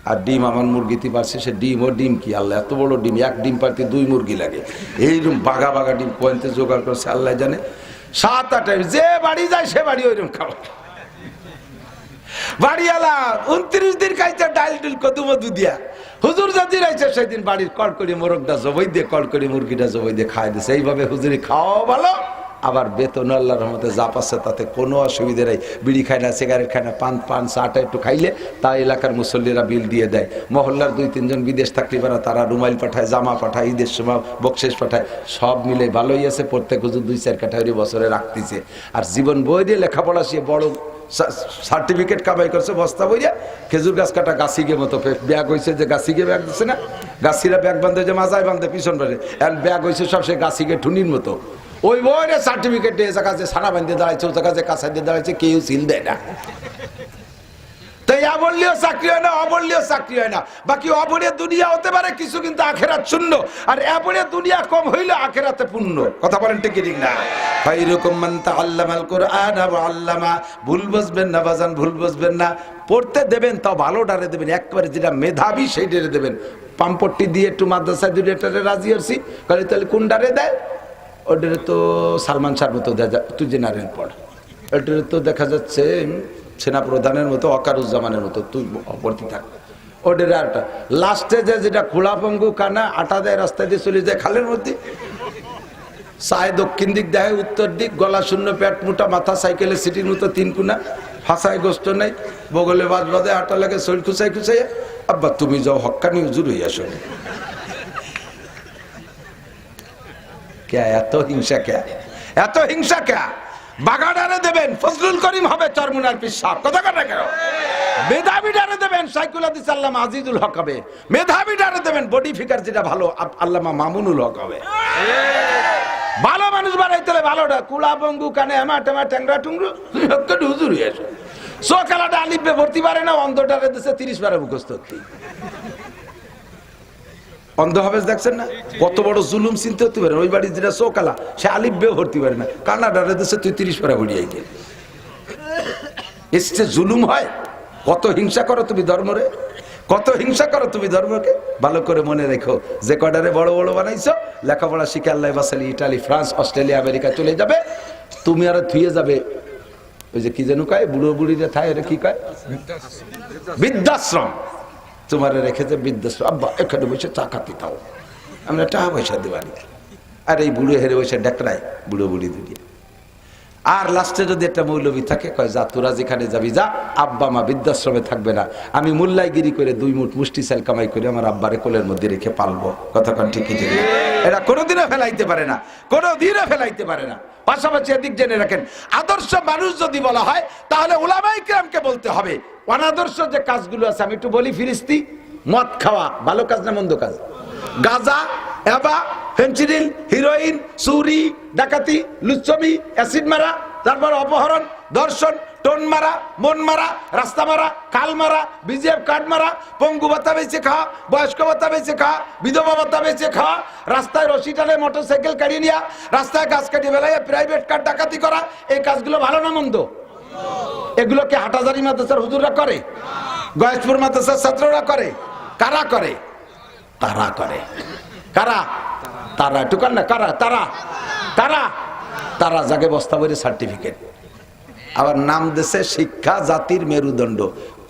আর ডিম আমার মুরগিতে পারছে, সে ডিম কি আল্লাহ এত বড় ডিম, 1 ডিম পারতে 2 মুরগি লাগে, এইরকম বাঘা বাঘা ডিম কোয়েন্তে জোগাড় করছে আল্লাহ জানে। 7-8 যে বাড়ি যায় সে বাড়ি ওইরকম খাওয়া। বাড়িওয়ালা 29 দিন খাইছে ডাল ডুল কদু মধু দিয়া, হুজুর যদি রাইছে সেদিন বাড়ির কড়কড়ি মোরগটা জবই দিয়ে কড়কড়ি মুরগিটা জবই দিয়ে খাই দিছে। এইভাবে হুজুরি খাওয়া ভালো, আবার বেতন আল্লাহর রহমতে যা পাচ্ছে তাতে কোনো অসুবিধা নেই। বিড়ি খায় না, সিগারেট খায় না, পান চাটা একটু খাইলে তা এলাকার মুসল্লিরা বিল দিয়ে দেয়। মহল্লার 2-3 জন বিদেশ থাকলে তারা রুমাইল পাঠায়, জামা পাঠায়, ঈদের সময় বকশেষ পাঠায়, সব মিলে ভালোই আছে। প্রত্যেক হুজুর 2-4 কাঠারি বছরে রাখতেছে। আর জীবন বই দিয়ে লেখাপড়া সে বড় সার্টিফিকেট কামাই করছে বস্তা বইয়া, খেজুর গাছ কাটা গাছিগে মতো ব্যাগ হয়েছে, যে গাছিগে ব্যাগ দিচ্ছে না, গাছিরা ব্যাগ বাঁধে যে মাজায় বাঁধে পিছন বাড়ে, আর ব্যাগ হয়েছে সব সে গাছিগে ঠুনির মতো। ওই বইরে সার্টিফিকেট দিয়ে কাছে সানা বাঁধে দাঁড়াইছে, ও কাছে কাঁচা দিয়ে দাঁড়াইছে, কেউ সিল দেয় না। তাই অবলীয় চাকরি হয় না, অবলীয় চাকরি হয় না। বাকি অবলীয় দুনিয়া হতে পারে কিছু, কিন্তু আখেরাত শূন্য। আর অবলীয় দুনিয়া কম হইলে আখেরাতে পূর্ণ। কথা বলেন ঠিক ঠিক না? ফাইরুকুম মান তাআল্লামাল কুরআন ওয়া আল্লামা। ভুল বুঝবেন না বাজান, ভুল বুঝবেন না। পড়তে দেবেন তাও ভালো ডারে দেবেন, একবারে যেটা মেধাবী সেই ডারে দেবেন। পাম্পট্টি দিয়ে একটু মাদ্রাসায় 2টারে রাজি হচ্ছি, কারণ তাহলে কোন ডারে দেয়? ওটারে তো সালমান শাহর মতো দেয়, তুই জেনারেল পড়। ওটারে তো দেখা যাচ্ছে সেনা প্রধানের মতো, অকারুজ্জামানের মতো, তুই অপরতি থাক। ওদের আরটা লাস্টে যেটা খোলা পঙ্গু কানা আটা দেয়, রাস্তা দিয়ে চলে যায় খালের মধ্যে, চায় দক্ষিণ দিক দেয় উত্তর দিক, গলা শূন্য, পেট মোটা, মাথা সাইকেলের সিটির মতো 3 কোনা, ফাঁসায় গোষ্ঠ নেই, বগলে বাজ বাজে, আটা লাগে, শরীর খুঁচাই খুঁচাইয়া, আব্বা তুমি যাও হক্কানি হুজুর হইয়া শোনো। কে এত হিংসা, কে এত হিংসা, কে বাগাডারে দেবেন ফজলুল করিম হবে চরমুনার পিসাব। কথা কথা কেন? মেধাবী ডারে দেবেন সাইকুল হাদিস আল্লামা আজিজুল হক হবে। মেধাবী ডারে দেবেন বডি ফিগার যেটা ভালো আল্লামা মামুনুল হক হবে। ভালো মানুষ বানাইতে হলে ভালোটা কুলা বঙ্গু কানে আমা টামা ট্যাংরা টুংরু হুজুর এসো সকালাটা আলিফে ভর্তি পারে না, অন্ধটারে দেশে 30 বারে মুখস্থ হচ্ছে। অন্ধ হাফেজ দেখছেন না কত বড় জুলুম চিনতে হতে পারে। ওই বাড়ি যেটা সকালা সে আলিফেও ভর্তি পারে না, কানাডারে দেশে তুই 30 বারে হরিয়াই গে এসছে জুলুম হয়। কত হিংসা করো তুমি ধর্মরে, কত হিংসা করো তুমি ধর্মকে। ভালো করে মনে রেখো, যে কটারে বড় বড় বানাইছো, লেখাপড়া শিখে আল্লাহ বাসালি ইটালি ফ্রান্স অস্ট্রেলিয়া আমেরিকা চলে যাবে, তুমি আর থুয়ে যাবে ওই যে কি যেন কয় বুড়ো বুড়িরে থায় কি কয় বৃদ্ধাশ্রম। তোমার রেখেছে বৃদ্ধাশ্রম, আব্বা এখানে বসে চা খাতে তাও আমরা টাকা পয়সা দেবানি। আর এই বুড়ো হেরে বসে ডাকরায় বুড়ো বুড়ি দুনিয়া। আর লাস্টে যদি একটা মৌলবী থাকে কয় যা তোরা যেখানে যাবি যা, আব্বা মা বৃদ্ধাশ্রমে থাকবে না, আমি মোল্লাইগিরি করে 2 মুঠ মুষ্টি চাল কামাই করে আমার আব্বারে কোলের মধ্যে রেখে পালবো। কতক্ষণ ঠিকই ঠিক এরা কোনোদিনও ফেলাইতে পারে না, কোনোদিনও ফেলাইতে পারে না। পাশাপাশি এদিক জেনে রাখেন, আদর্শ মানুষ যদি বলা হয় তাহলে উলামায়ে কেরামকে বলতে হবে। অনাদর্শ যে কাজগুলো আছে আমি একটু বলি, ফিরিস্তি, মদ খাওয়া ভালো কাজ না মন্দ কাজ? গাঁজা, এবা, ফেন্সিডিল, হিরোইন, চুরি, ডাকাতি, লুচ্ছমি, অ্যাসিড মারা, তারপর অপহরণ, ধর্ষণ, টোন মারা, মন মারা, রাস্তা মারা, কাল মারা, বিজিএফ কার্ড মারা, পঙ্গু ভাতা বেঁচে খাওয়া, বয়স্ক ভাতা বেঁচে খাওয়া, বিধবা ভাতা বেঁচে খাওয়া, রাস্তায় রশি টানে মোটরসাইকেল কাটিয়ে নেওয়া, রাস্তায় গাছ কাটিয়ে বেলায় প্রাইভেট কার ডাকাতি করা, এই কাজগুলো ভালো না মন্দ? এগুলোকে হাটাজারি মাদ্রাসার হুজুররা করে, গয়েশপুর মাদ্রাসার ছাত্ররা করে। কারা করে? তারা করে। কারা? তারা একটু কার না, কারা? তারা তারা তারা জাগে বস্তা ভরে সার্টিফিকেট, আবার নাম দেশে শিক্ষা জাতির মেরুদণ্ড।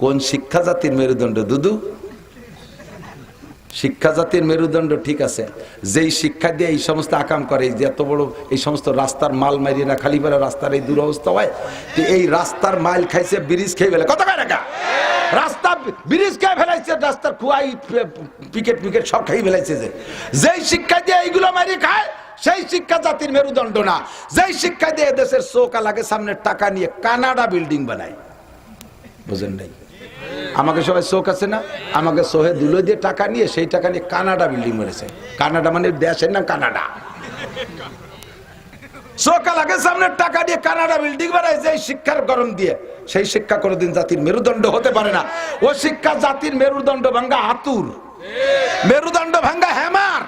কোন শিক্ষা জাতির মেরুদণ্ড দুদু? শিক্ষা জাতির মেরুদণ্ড ঠিক আছে, যেই শিক্ষা দিয়ে এই সমস্ত আকাম করে, যে এত বড় এই সমস্ত রাস্তার মাল মারিয়ে না খালি পারে রাস্তার এই দুরবস্থা হয়, এই রাস্তার মাইল খাইছে ব্রিজ খেয়ে ফেলে। কত কয় টাকা? রাস্তা ব্রিজ খেয়ে ফেলাইছে, রাস্তার খুয়াই পিকেট পিকেট সব খেয়ে ফেলাইছে। যেই শিক্ষা দিয়ে এইগুলো মারিয়ে খায় সেই শিক্ষা জাতির মেরুদণ্ড না। যেই শিক্ষা দিয়ে দেশের চোখা লাগে সামনে টাকা নিয়ে কানাডা বিল্ডিং বানায়, বুঝেন নাই? আমাকে সবাই চোখ আছে না, আমাকে সোহে দুলো দিয়ে টাকা নিয়ে সেই টাকা নিয়ে কানাডা বিল্ডিং মেরেছে। কানাডা মানে দেশের নাম কানাডা। চোখা লাগে সামনে টাকা দিয়ে কানাডা বিল্ডিং বানায়, যে শিক্ষার গরম দিয়ে। সেই শিক্ষা কোনোদিন জাতির মেরুদণ্ড হতে পারে না। ও শিক্ষা জাতির মেরুদণ্ড ভাঙ্গা হাতুর, মেরুদণ্ড ভাঙ্গা হ্যামার,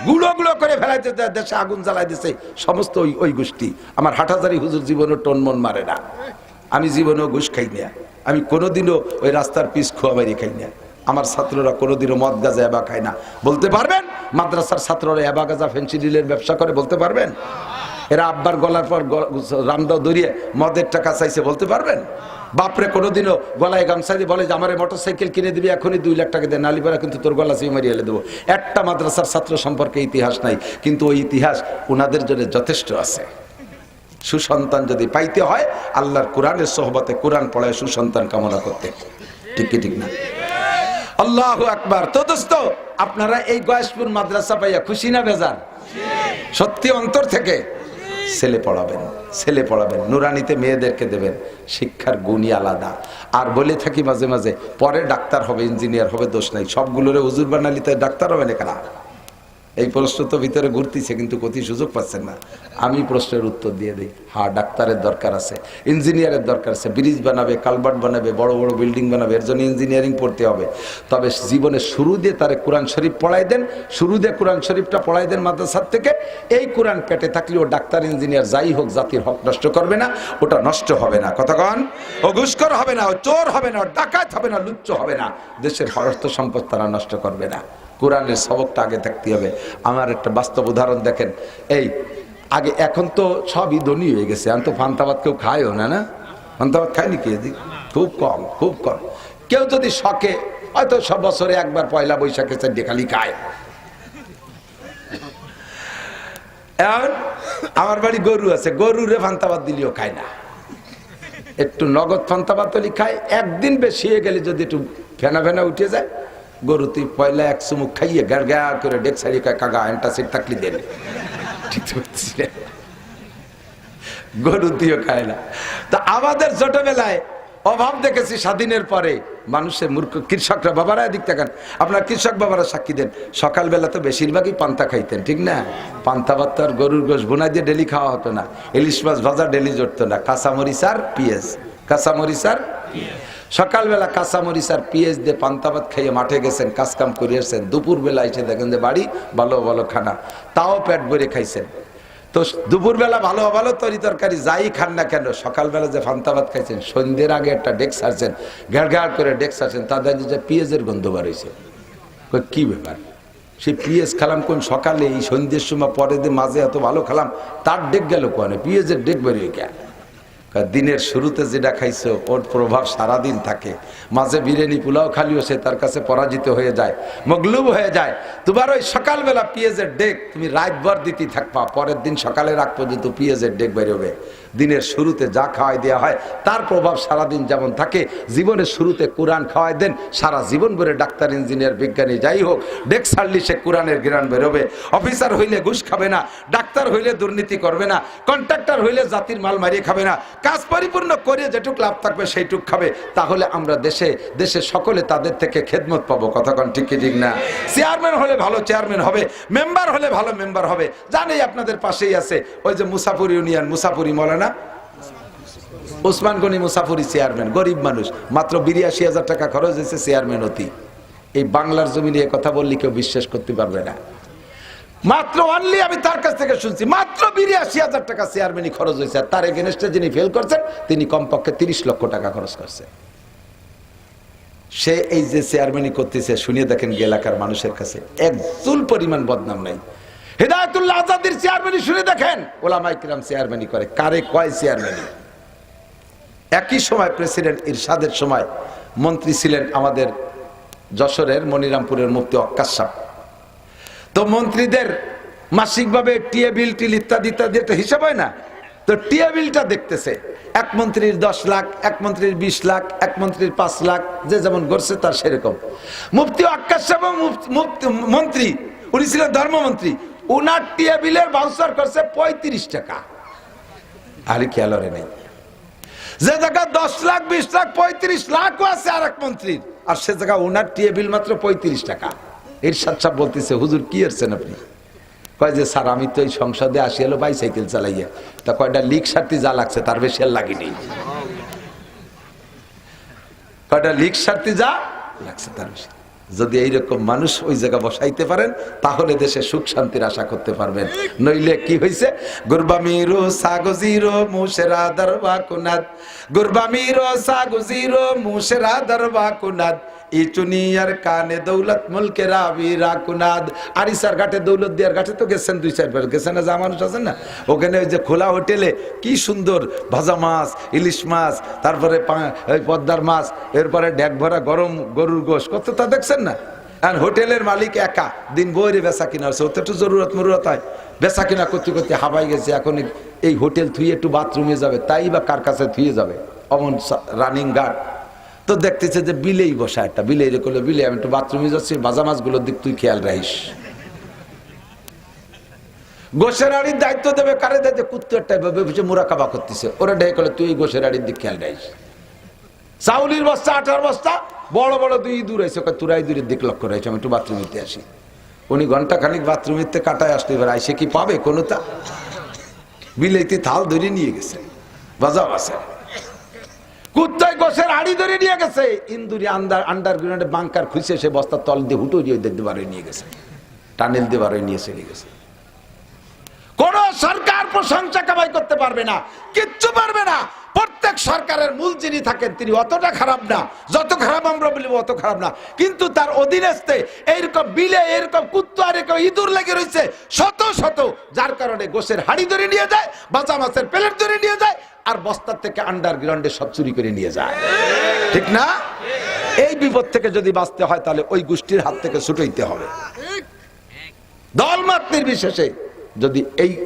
গুঁড়ো গুঁড়ো করে ফেলাইতে দেশে আগুন জ্বালাই দিছে সমস্ত ওই গোষ্ঠী। আমার হাটাজারি হুজুর জীবনও টন মন মারে না, আমি জীবনেও ঘুষ খাই না, আমি কোনোদিনও ওই রাস্তার পিস খোয়া মারি খাই না। আমার ছাত্ররা কোনোদিনও মদ গাঁজা এবা খায় না। বলতে পারবেন মাদ্রাসার ছাত্ররা এবা গাঁজা ফেন্সিডিলের ব্যবসা করে? বলতে পারবেন? এরা আব্বার গলার পর রামদাও দরিয়ে মদের টাকা চাইছে? বলতে পারবেন? বাপরে কোনোদিনও গলায় গামছা দিয়ে বলে যে আমার মোটরসাইকেল কিনে দিবি, এখনই 2 লাখ টাকা দেয়, নালিপাড়া কিন্তু তোর গলা চেয়ে মারিয়ে দেবো। একটা মাদ্রাসার ছাত্র সম্পর্কে ইতিহাস নাই, কিন্তু ওই ইতিহাস ওনাদের জন্য যথেষ্ট আছে। সুসন্তান যদি পাইতে হয় আল্লাহর কোরআনের সোহবতে কোরআন পড়ায় সুসন্তান কামনা করতে, ঠিক কি ঠিক না? আল্লাহু আকবার। তো দোস্ত, আপনারা এই গয়েশপুর মাদ্রাসা পাইয়া খুশি না বেজার? সত্যি অন্তর থেকে? ছেলে পড়াবেন, ছেলে পড়াবেন, নুরানিতে মেয়েদেরকে দেবেন, শিক্ষার গুণই আলাদা। আর বলে থাকি মাঝে মাঝে, পরে ডাক্তার হবে, ইঞ্জিনিয়ার হবে, দোষ নাই। সবগুলোরে হুজুর বানালি তাই ডাক্তার হবে না কেন? এই প্রশ্ন তো ভিতরে ঘুরতেছে, কিন্তু কোথায় সুযোগ পাচ্ছেন না। আমি প্রশ্নের উত্তর দিয়ে দিই, হ্যাঁ ডাক্তারের দরকার আছে, ইঞ্জিনিয়ারের দরকার আছে। ব্রিজ বানাবে, কালভার্ট বানাবে, বড় বড় বিল্ডিং বানাবে, এর জন্য ইঞ্জিনিয়ারিং পড়তে হবে। তবে জীবনে শুরু দিয়ে তারে কোরআন শরীফ পড়াই দেন, শুরু দিয়ে কোরআন শরীফটা পড়াই দেন মাদ্রাসার থেকে। এই কোরআন পেটে থাকলে ও ডাক্তার ইঞ্জিনিয়ার যাই হোক জাতির হক নষ্ট করবে না, ওটা নষ্ট হবে না। কতক্ষণ? ও ঘুষখোর হবে না, ও চোর হবে না, ও ডাকাত হবে না, লুচ্চ হবে না, দেশের অর্থ সম্পদ তারা নষ্ট করবে না। কোরআনের সবকটা আগে থাকতে হবে। আমার একটা বাস্তব উদাহরণ দেখেন, এই আগে, এখন তো সবই ধনী হয়ে গেছে, এখন তো ফান্তাবাদ কেউ খায়ও না, না ফান্তাবাদ খায়নি কে? খুব কম, খুব কম। কেউ যদি শখে হয়তো সব বছরে একবার পয়লা বৈশাখে চারটে খালি খায়। এখন আমার বাড়ি গরু আছে, গরুরে ফান্তাবাদ দিলেও খায় না, একটু নগদ ফান্তাবাদ তলি খায়। একদিন বেশি হয়ে গেলে যদি একটু ফেনা ফেনা উঠে যায়, গরু তুই পয়লা এক চুমুক খাইয়ে গার গার করে ডেক ছাড়িয়ে খায়, কাকা অ্যান্টাসিড থাকলি দেন। গরু তুইও খায় না। তা আমাদের ছোটবেলায় অভাব দেখেছি স্বাধীনের পরে মানুষের মূর্খ কৃষকরা, বাবারা এদিক থাকেন, আপনার কৃষক বাবারা সাক্ষী দেন, সকালবেলা তো বেশিরভাগই পান্তা খাইতেন, ঠিক না? পান্তা ভাত আর গরুর গোশ বোনা দিয়ে ডেলি খাওয়া হতো না, ইলিশ মাছ ভাজা ডেলি জড়তো না, কাঁচামরিচ আর পেঁয়াজ, কাঁচামরিচ আর সকালবেলা কাঁচামরিচ আর পেঁয়াজ দিয়ে পান্তা ভাত খাইয়ে মাঠে গেছেন, কাজকাম করে এসেছেন, দুপুরবেলা এসে দেখেন যে বাড়ি ভালো ভালো খানা, তাও পেট ভরে খাইছেন। তো দুপুরবেলা ভালো ভালো তরি তরকারি যাই খান না কেন, সকালবেলা যে পান্তা ভাত খাইছেন, সন্ধ্যের আগে একটা ডেক সারছেন, ঘেড় ঘেড় করে ডেক সারছেন, তাদের যে পেঁয়াজের গন্ধ বার হয়েছে। কি ব্যাপার, সেই পেঁয়াজ খেলাম কোন সকালে, এই সন্ধ্যের সময় পরে দিয়ে মাঝে এত ভালো খেলাম, তার ডেক গেল কোনে, পেঁয়াজের ডেক বেরিয়ে গেল। দিনের শুরুতে যেটা খাইছো ওর প্রভাব সারাদিন থাকে, মাঝে বিরিয়ানি পোলাও খালিও সে তার কাছে পরাজিত হয়ে যায়, মগলুব হয়ে যায়। তোমার ওই সকালবেলা পেঁয়াজের ডেক তুমি রাতভর দিতে থাকবা, পরের দিন সকালে রাত পর্যন্ত পেঁয়াজের ডেক বেরোবে। দিনের শুরুতে যা খাওয়াই দেওয়া হয় তার প্রভাব সারাদিন যেমন থাকে, জীবনের শুরুতে কোরআন খাওয়াই দেন, সারা জীবন ভরে ডাক্তার, ইঞ্জিনিয়ার, বিজ্ঞানী যাই হোক, ডেক ছাড়লি সে কোরআনের জ্ঞান বেরোবে। অফিসার হইলে ঘুষ খাবে না, ডাক্তার হইলে দুর্নীতি করবে না, কন্ট্রাক্টর হইলে জাতির মাল মারিয়ে খাবে না, কাজ পরিপূর্ণ করে যেটুক লাভ থাকবে সেইটুক খাবে। তাহলে আমরা দেশে দেশে সকলে তাদের থেকে খেদমত পাবো। কতক্ষণ ঠিক কি ঠিক না? চেয়ারম্যান হলে ভালো চেয়ারম্যান হবে, মেম্বার হলে ভালো মেম্বার হবে। জানেই আপনাদের পাশেই আছে ওই যে মুসাফর ইউনিয়ন, মুসাফরি মৌলানা ওসমান গনি মুসাফরি চেয়ারম্যান, গরিব মানুষ, মাত্র ৮২,০০০ টাকা খরচ হয়েছে চেয়ারম্যান হতি। এই বাংলার জমিনে কথা বললে কেউ বিশ্বাস করতে পারবে না। মাত্র অনলি আমি তার কাছ থেকে শুনছি, মাত্র ৮২,০০০ টাকা চেয়ারম্যানই খরচ হয়েছে। আর তার এগেনস্টে যিনি ফেল করছেন তিনি কমপক্ষে ৩০ লক্ষ টাকা খরচ করছে। সে এই যে চেয়ারম্যানই করতেছে, শুনিয়ে দেখেন এলাকার মানুষের কাছে এক চুল পরিমাণ বদনাম নাই। হেদায়েতুল্লাহ আজাদির চেয়ারম্যানই শুনে দেখেন, ওলামায়ে কিরাম চেয়ারম্যানই করে, কারে কয় চেয়ারম্যানই। একই সময় প্রেসিডেন্ট ইরশাদের সময় মন্ত্রী ছিলেন আমাদের যশোরের মনিরামপুরের মুফতি ওয়াক্কাস সাহেব। তো মন্ত্রীদের মাসিকভাবে টিএ বিল টিল ইত্যাদি ইত্যাদি একটা হিসাব হয় না, তো টিএ বিলটা দেখতেছে, এক মন্ত্রীর 10 লাখ, এক মন্ত্রীর 20 লাখ, এক মন্ত্রীর 5 লাখ, যে যেমন করছে তার সেরকম। মুফতি ওয়াক্কাস সাহেব মন্ত্রী, উনি ছিলেন ধর্মমন্ত্রী, উনার টিএ বিলের বাউচার করছে 35 টাকা। আরে খেয়াল রে নেই, যে জায়গা 10 লাখ, 20 লাখ, 35 লাখও আছে আর এক মন্ত্রীর, আর সে জায়গা ওনার টিএ বিল মাত্র 35 টাকা। ইরশাদ সাহেব বলতেছে, হুজুর কি এরছেন আপনি? কয় যে স্যার আমি তো এই সংসদে আসি এলো বাইসাইকেল চালাইয়া, তা কয়টা লিক সারতে যা লাগছে তার বেশি আর লাগেনি, কয়টা লিক সারতে যা লাগছে তার বেশি। যদি এইরকম মানুষ ওই জায়গা বসাইতে পারেন তাহলে দেশে সুখ শান্তির আশা করতে পারবেন। নইলে কি হয়েছে, গুরবামিরো সাগজিরো মুশেরা দরবা কুনাদ, গুরবামিরো সাগজিরো মুশেরা দরবা কুনাদ, ইচুনিয়ার কানে দৌলত মুলকে রাবিরা কুনাদ। আরিসার ঘাটে, দৌলত দিয়ার ঘাটে তো গেছেন 2-4 বার, গেছেন না? যা মানুষ আছেন না ওখানে, ওই যে খোলা হোটেলে কি সুন্দর ভাজা মাছ, ইলিশ মাছ, তারপরে পদ্মার মাছ, এরপরে ড্যাক ভরা গরম গরুর গোশ, কত তা দেখছেন না? আর হোটেলের মালিক একা দিন বইরে বেচা কিনা হচ্ছে, ওতে একটু জরুরত মরুরত হয়, বেচা কিনা করতে করতে হাবাই গেছে। এখন এই হোটেল থুয়ে একটু বাথরুমে যাবে, তাই বা কার কাছে থুয়ে যাবে, অমন রানিং গার্ড। তো দেখতেছে যে বিলেই বসা একটা, বিলে করলে বিলে আমি একটু বাথরুমে যাচ্ছি, ভাজা মাছগুলোর দিক তুই খেয়াল রাখিস। গোশের আড়ির দায়িত্ব দেবে কারে দেয়, কুত্তু একটা মোরাকাবা করতেছে, ওরা ডেকে করলে তুই গোশের আড়ির দিক খেয়াল রাখিস। চাউলির বস্তা, আটার বস্তা, বড় বড় 2 ইঁদুর আইছে, তোরা ইঁদুরের দিক লক্ষ্য রয়েছে, আমি একটু বাথরুমেতে আসি। উনি ঘন্টা খানিক বাথরুমেতে কাটায় আসতে এবার আইসে কি পাবে কোনোটা, বিলেতে থাল ধরে নিয়ে গেছে, বাজা আছে কুত্তায় গোশের হাড়ি ধরে নিয়ে গেছে, ইন্দুরি আন্ডারগ্রাউন্ডে বাংকার খুঁজে সে বস্তার তল দিয়ে হুটো দিয়ে দেখতে পারে নিয়ে গেছে, টানেল দিয়ে বারে নিয়ে চলে গেছে। কোন সরকার প্রশংসা কামাই করতে পারবে না, কিচ্ছু পারবে না। প্রত্যেক সরকারের মূল যিনি থাকেন তিনি অতটা খারাপ না, যত খারাপ আমরা বলবো অত খারাপ না, কিন্তু তার অধীনস্থে এইরকম বিলে এরকম কুত্তা আর এরকম ইঁদুর লেগে রয়েছে শত শত, যার কারণে গোশের হাড়ি ধরে নিয়ে যায়, বাজা মাছের প্লেট ধরে নিয়ে যায়, আর বস্তার থেকে আন্ডারগ্রাউন্ডে সব চুরি করে নিয়ে যায়, ঠিক না? এই বিপদ থেকে যদি বাঁচতে হয় তাহলে ওই গোষ্ঠীর হাত থেকে ছুটাইতে হবে। দলমত নির্বিশেষে যদি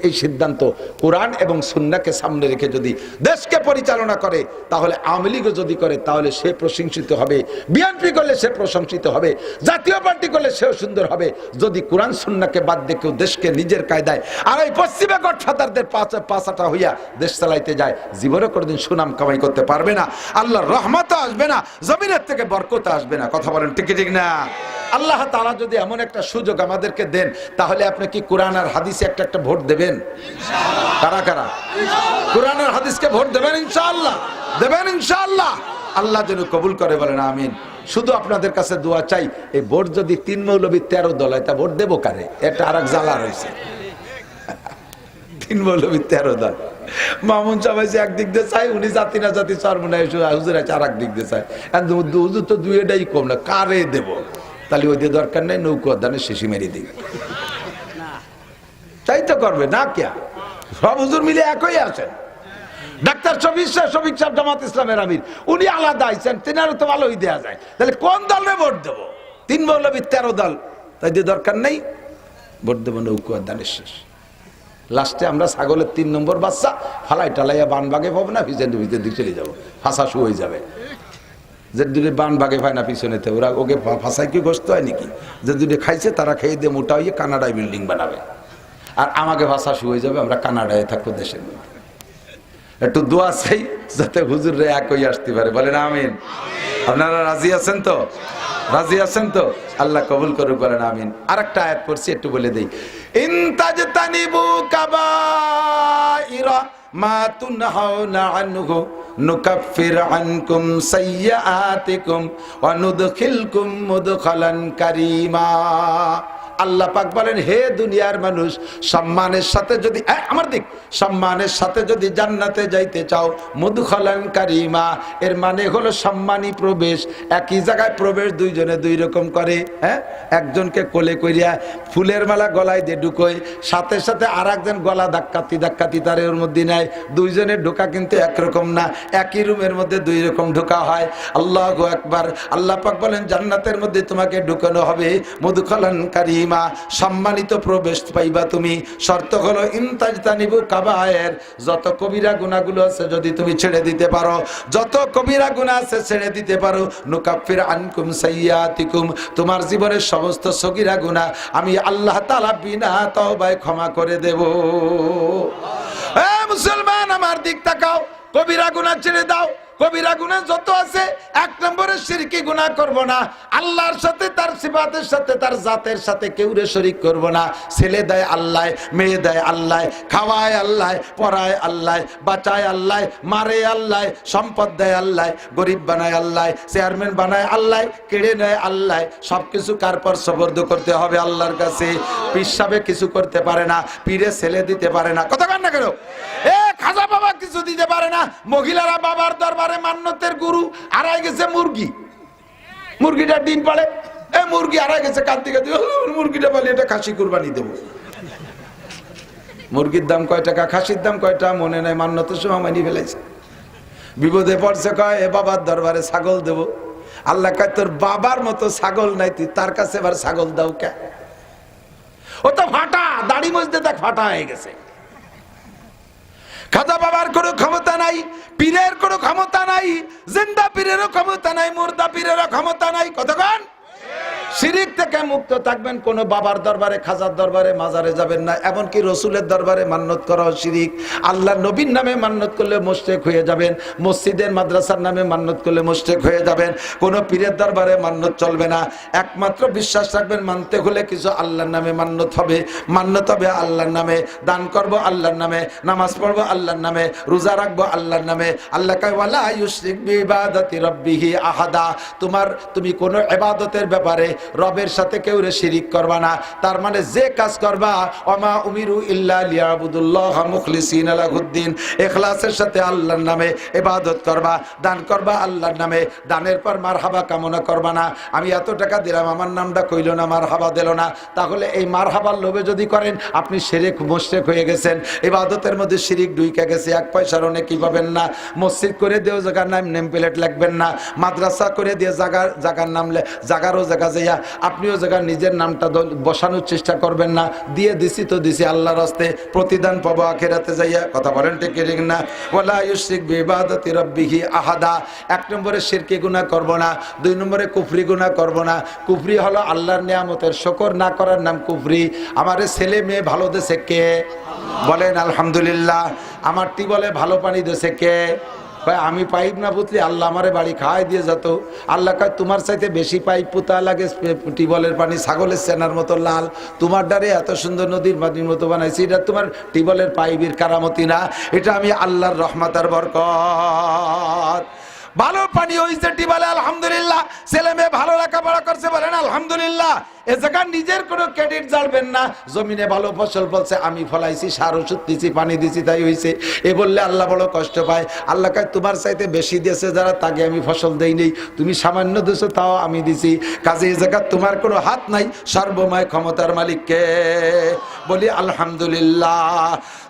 এই সিদ্ধান্ত কোরআন এবং সুন্নাহকে সামনে রেখে যদি দেশকে পরিচালনা করে, তাহলে আওয়ামী লীগও যদি করে তাহলে সে প্রশংসিত হবে, বিএনপি করলে সে প্রশংসিত হবে, জাতীয় পার্টি করলে সেও সুন্দর হবে। যদি কোরআন সুন্নাহকে বাদ দিয়ে কেউ দেশকে নিজের কায়দায় আর ওই পশ্চিমা গডফাদারদের পাছাটা হইয়া দেশ চালাইতে যায়, জীবনে কোনোদিন সুনাম কামাই করতে পারবে না, আল্লাহর রহমত আসবে না, জমিনের থেকে বরকত আসবে না। কথা বলেন ঠিক ঠিক না? আল্লাহ তাআলা যদি এমন একটা সুযোগ আমাদেরকে দেন, তাহলে আপনি কি কোরআন আর হাদিসে একটা ভোট দেবেন? কারা কারা কোরআন আর হাদিসকে ভোট দেবেন? ইনশাআল্লাহ দেবেন, ইনশাআল্লাহ। আল্লাহ যেন কবুল করে, বলেন আমিন। শুধু আপনাদের কাছে দোয়া চাই, এই ভোট যদি 3 মৌলবী 13 দল হয়, তা ভোট দেবো কারে? এটা আর এক জ্বালা রয়েছে। 3 মৌলবী 13 দল। মামুন সাহেব একদিক দিয়ে চাই, উনি জাতি না জাতি চরমনায় হুজুর আছে আর এক দিক দিয়ে চাই। হুজুর তো দুইটাই কম না, কারে দেব? তাহলে ওই দিয়ে দরকার নেই, নৌকো দানে শেষি মেরে দিই, তাই তো করবে না? কে সব হুজুর মিলে একই আছেন। ডাক্তার শফিক সাহেব জামাত ইসলামের আমির, উনি আলাদা আইছেন, তেনারও তো ভালোই দেওয়া যায়। তাহলে কোন দলে ভোট দেবো? 3 মৌলবী 13 দল, তাই দিয়ে দরকার নেই, ভোট দেবো নৌকো দানের শেষ। লাস্টে আমরা ছাগলের 3 নম্বর বাচ্চা ফালাই টালাইয়া বান বাগে পাবো না, ভিজেন্ডের ভিতরে দিয়ে চলে যাবো, ফাঁসা শু হয়ে যাবে। যে দুটো বান বাগে পায় না পিছনেতে, ওরা ওকে ফাঁসায় কি গোস্ত হয় নাকি? যে দুটো খাইছে তারা খেয়ে দিয়ে মোটা হয়ে কানাডায় বিল্ডিং বানাবে, আর আমাকে ভাষা শু হয়ে যাবে, আমরা কানাডায় থাকবো দেশের মধ্যে। একটু দোয়া চাই যাতে হুজুর রে এক হয়ে আসতে পারে, বলেন আমিন। আপনারা রাজি আছেন তো? রাজি আছেন তো? আল্লাহ কবুল করুক, বলেন আমিন। আরেকটা আয়াত পড়ছি, একটু বলে দেই। ইনতাজতানিবু কাবাইরা মা তুনহাউনা আনহু নুকাফির আনকুম সাইয়্যাতিকুম ওয়া নুদখিলকুম মুদখালান কারীমা। আল্লাহ পাক বলেন, হে দুনিয়ার মানুষ, সম্মানের সাথে যদি আমার দিক সম্মানের সাথে যদি জান্নাতে যাইতে চাও, মুদখালান কারীমা, এর মানে হলো সম্মানী প্রবেশ। একই জায়গায় প্রবেশ দুইজনে দুই রকম করে। হ্যাঁ, একজনকে কোলে কইরা ফুলের মালা গলায় দিয়ে ঢুকোয়, সাথে সাথে আর একজন গলা ধাক্কাতি তার ওর মধ্যে নেয়। দুইজনের ঢোকা কিন্তু একরকম না, একই রুমের মধ্যে দুই রকম ঢোকা হয়। আল্লাহু আকবার। আল্লাহ পাক বলেন, জান্নাতের মধ্যে তোমাকে ঢুকানো হবে মুদখালান কারীমা, সম্মানিত প্রবেশ পাইবা তুমি। শর্ত হলো ইনতাজতানিবু কাবায়ের, যত কবিরা গুনাহগুলো আছে যদি তুমি ছেড়ে দিতে পারো, যত কবিরা গুনাহ আছে ছেড়ে দিতে পারো, নুকাফির আনকুম সাইয়্যাতিকুম, তোমার জীবনের সমস্ত সগীরা গুনাহ আমি আল্লাহ তাআলা বিনা তওবায় ক্ষমা করে দেব। এ মুসলমান, আমার দিক তাকাও, কবিরা গুনাহ ছেড়ে দাও। কবিরা গুনাহ যত আছে, 1 নম্বরে শিরকি গুনাহ করব না, আল্লাহর সাথে, তার সিফাতের সাথে, তার জাতের সাথে কেউরে শরীক করব না। ছেলে দেয় আল্লাহ, মেয়ে দেয় আল্লাহ, খাওয়ায় আল্লাহ, পড়ায় আল্লাহ, বাঁচায় আল্লাহ, মারে আল্লাহ, সম্পদ দেয় আল্লাহ, গরিব বানায় আল্লাহ, চেয়ারম্যান বানায় আল্লাহ, কেড়ে নেয় আল্লাহ। সবকিছু কার পর সুপর্দ করতে হবে? আল্লাহর কাছে। পীর সাহেব কিছু করতে পারে না, পীরে ছেলে দিতে পারে না, কথা কান না কেন? খাজা বাবা কিছু দিতে পারে না, মহিলারা বাবার দরবারে মান্নতের গুরু। হারাই গেছে মুরগি, মুরগিটা ডিম পাড়ে, মুরগি হারাই গেছে, কাঁদতে কাঁদতে মুরগিটা পালে এটা খাসি কুরবানি দেবো। মুরগির দাম কয় টাকা, খাসির দাম কয়টা মনে নাই, মান্নতের সময় মানি ফেলেছে। বিপদে পড়ছে, কয় এ বাবার দরবারে ছাগল দেব। আল্লাহ কয়, তোর বাবার মতো ছাগল নাই, তুই তার কাছে এবার ছাগল দাও কে? ও তো ফাটা, দাড়ি মজতে দেখ ফাটা হয়ে গেছে। খাজা বাবার কোনো ক্ষমতা নাই, পীরের কোনো ক্ষমতা নাই, জিন্দা পীরেরও ক্ষমতা নাই, মুর্দা পীরেরও ক্ষমতা নাই। কতক্ষণ শিরিক থেকে মুক্ত থাকবেন। কোন বাবার দরবারে, খাজার দরবারে, মাজারে যাবেন না। এমনকি রসুলের দরবারে মান্নত করাও শিরিক। আল্লাহ নবীর নামে মান্নত করলে মুশরিক হয়ে যাবেন। মসজিদের মাদ্রাসার নামে মান্নত করলে মুশরিক হয়ে যাবেন। কোন পীরের দরবারে মান্নত চলবে না। একমাত্র বিশ্বাস রাখবেন, মানতে হলে কিছু আল্লাহর নামে মান্নত হবে। মান্নত হবে আল্লাহর নামে, দান করব আল্লাহর নামে, নামাজ পড়বো আল্লাহর নামে, রোজা রাখবো আল্লাহর নামে। আল্লাহ কয়, ওয়ালা ইউশরিক বিইবাদাতি রাব্বিহি আহাদা, তুমি কোন ইবাদতের ব্যাপারে রবের সাথে কেউ শিরিক করবা না। তার মানে যে কাজ করবা, ওমা উমিরু ইল্লা লিয়াবুদুল্লাহ মুখলিসিনা লাহুদ্দিন, ইখলাসের সাথে আল্লাহর নামে ইবাদত করবা। দান করবা আল্লাহর নামে, দানের পর মারহাবা কামনা করবা না। আমি এত টাকা দিলাম, আমার নামটা কইল না, মারহাবা দিল না, তাহলে এই মারহাবার লোভে যদি করেন, আপনি শিরক মুশরিক হয়ে গেছেন। ইবাদতের মধ্যে শিরিক ঢুকে গেছে। 1 পয়সার অনেকই পাবেন না। মসজিদ করে দিয়েও জায়গার নাম নেম প্লেট লাগবেন না। মাদ্রাসা করে দিয়ে জায়গার নাম জায়গারও জায়গা যাইয়া যাইয়া আপনিও জায়গা নিজের নামটা বসানোর চেষ্টা করবেন না। দিয়ে দিছি তো দিছি আল্লাহর রাস্তে, প্রতিদান পাবো আখিরাতে যাইয়া। কথা বলেন ঠিক ঠিক না? ওয়ালা ইউশরিক বিইবাদাতি রাব্বিহি আহাদা। 1 নম্বরে শিরকি গুনাহ করব না, 2 নম্বরে কুফরি গুনাহ করব না। কুফরি হলো আল্লাহর নিয়ামতের শুকর না করার নাম কুফরি। আমারে ছেলে মেয়ে ভালো দেশে কে? বলেন আলহামদুলিল্লাহ। আমার টিবলে ভালো পানি দেশে কে? ভাই আমি পাইপ না পুতলি আল্লাহ আমারে বাড়ি খাওয়াই দিয়ে যেত। আল্লাহ কয় তোমার চাইতে বেশি পাইপ পুতা লাগে, টিবলের পানি ছাগলের সেনার মতো লাল, তোমার দ্বারে এত সুন্দর নদীর পানির মতো বানাইছি। এটা তোমার টিবলের পাইপের কারামতি না, এটা আমি আল্লাহর রহমতের বরকত। ভালো পানি হইছে টিবলে আলহামদুলিল্লাহ। ছেলে মেয়ে ভালো লেখাপড়া করছে বলেন আলহামদুলিল্লাহ। এ জায়গা নিজের কোনো ক্রেডিট জানবেন না। জমিনে ভালো ফসল ফলছে, আমি ফলাইছি, সার ওষুধ দিছি, পানি দিছি, তাই হয়েছে। এ বললে আল্লাহ বড় কষ্ট পায়। আল্লাহ কয় তোমার চাইতে বেশি দিয়েছে যারা, তাকে আমি ফসল দেই নেই, তুমি সামান্য দিছো তাও আমি দিছি। কাজে এই জায়গা তোমার কোনো হাত নাই, সর্বময় ক্ষমতার মালিককে। বলি আলহামদুলিল্লাহ।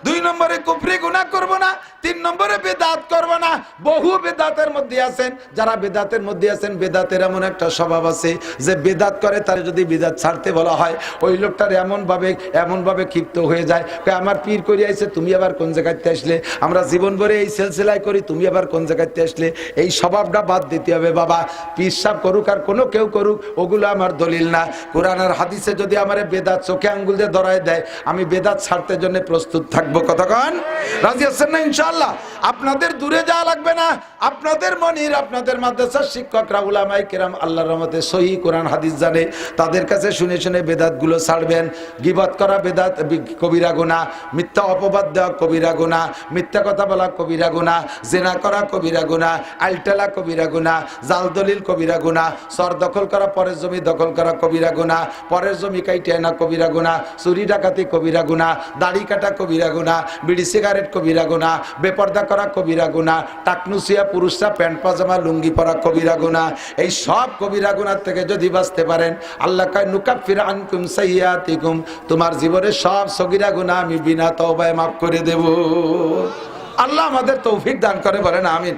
2 নম্বরে কুফরি গুনাহ করব না, 3 নম্বরে বেদাত করব না। বহু বেদাতের মধ্যে আছেন, যারা বেদাতের মধ্যে আছেন, বেদাতের এমন একটা স্বভাব আছে যে বেদাত করে তার যদি বেদাত ছাড়তে বলা হয়, ওই লোকটার এমন ভাবে ক্ষিপ্ত হয়ে যায়, আমার পীর করি আইছে, তুমি আবার কোন জায়গাতে আসলে? আমরা জীবন ভরে এই সিলসিলাই করি, তুমি আবার কোন জায়গাতে আসলে? এই স্বভাবটা বাদ দিতে হবে বাবা। পীর সাহেব করুক আর কোনো কেউ করুক, ওগুলো আমার দলিল না। কোরআন আর হাদিসে যদি আমার বেদাত চোখে আঙ্গুল দিয়ে ধরায় দেয়, আমি বেদাত ছাড়তে জন্য প্রস্তুত থাকবো। কতক্ষণ রাজি আছেন না? ইনশাআল্লাহ। আপনাদের দূরে যাওয়া লাগবে না। আপনাদের মনির, আপনাদের মাদ্রাসার শিক্ষকরা, উলামায়ে কেরাম আল্লাহর রহমতে সহি কোরআন হাদিস জানে, তাদের কাছে শুনে শুনে বেদাতগুলো ছাড়বেন। গীবত করা বেদাত, কবিরা গুনাহ। মিথ্যা অপবাদ দেওয়া কবিরা গুনাহ। মিথ্যা কথা বলা কবিরা গুনাহ। জেনা করা কবিরা গুনাহ। আলটেলা কবিরা গুনাহ। জাল দলিল কবিরা গুনাহ। সর দখল করা, পরের জমি দখল করা কবিরা গুনাহ। পরের জমি কাইটে আনা কবিরা গুনাহ। চুরি ডাকাতি কবিরা গুনাহ। দাড়ি কাটা কবিরা গুনাহ। বিড়ি সিগারেট কবিরা গুনাহ। বেপর্দা করা কবিরা গুনাহ। টাকনুসিয়া পুরুষরা প্যান্ট পাজামা লুঙ্গি পরা কবিরা গুনাহ। এই সব কবিরা গুনাহ থেকে যদি বাঁচতে পারেন, আল্লাহ কয় নুকাফির আনকুম সাইয়্যাতিকুম, তোমার জীবনের সব সগীরা গুনাহ আমি বিনা তওবায় মাফ করে দেব। আল্লাহ আমাদের তৌফিক দান করে, বলেন আমিন।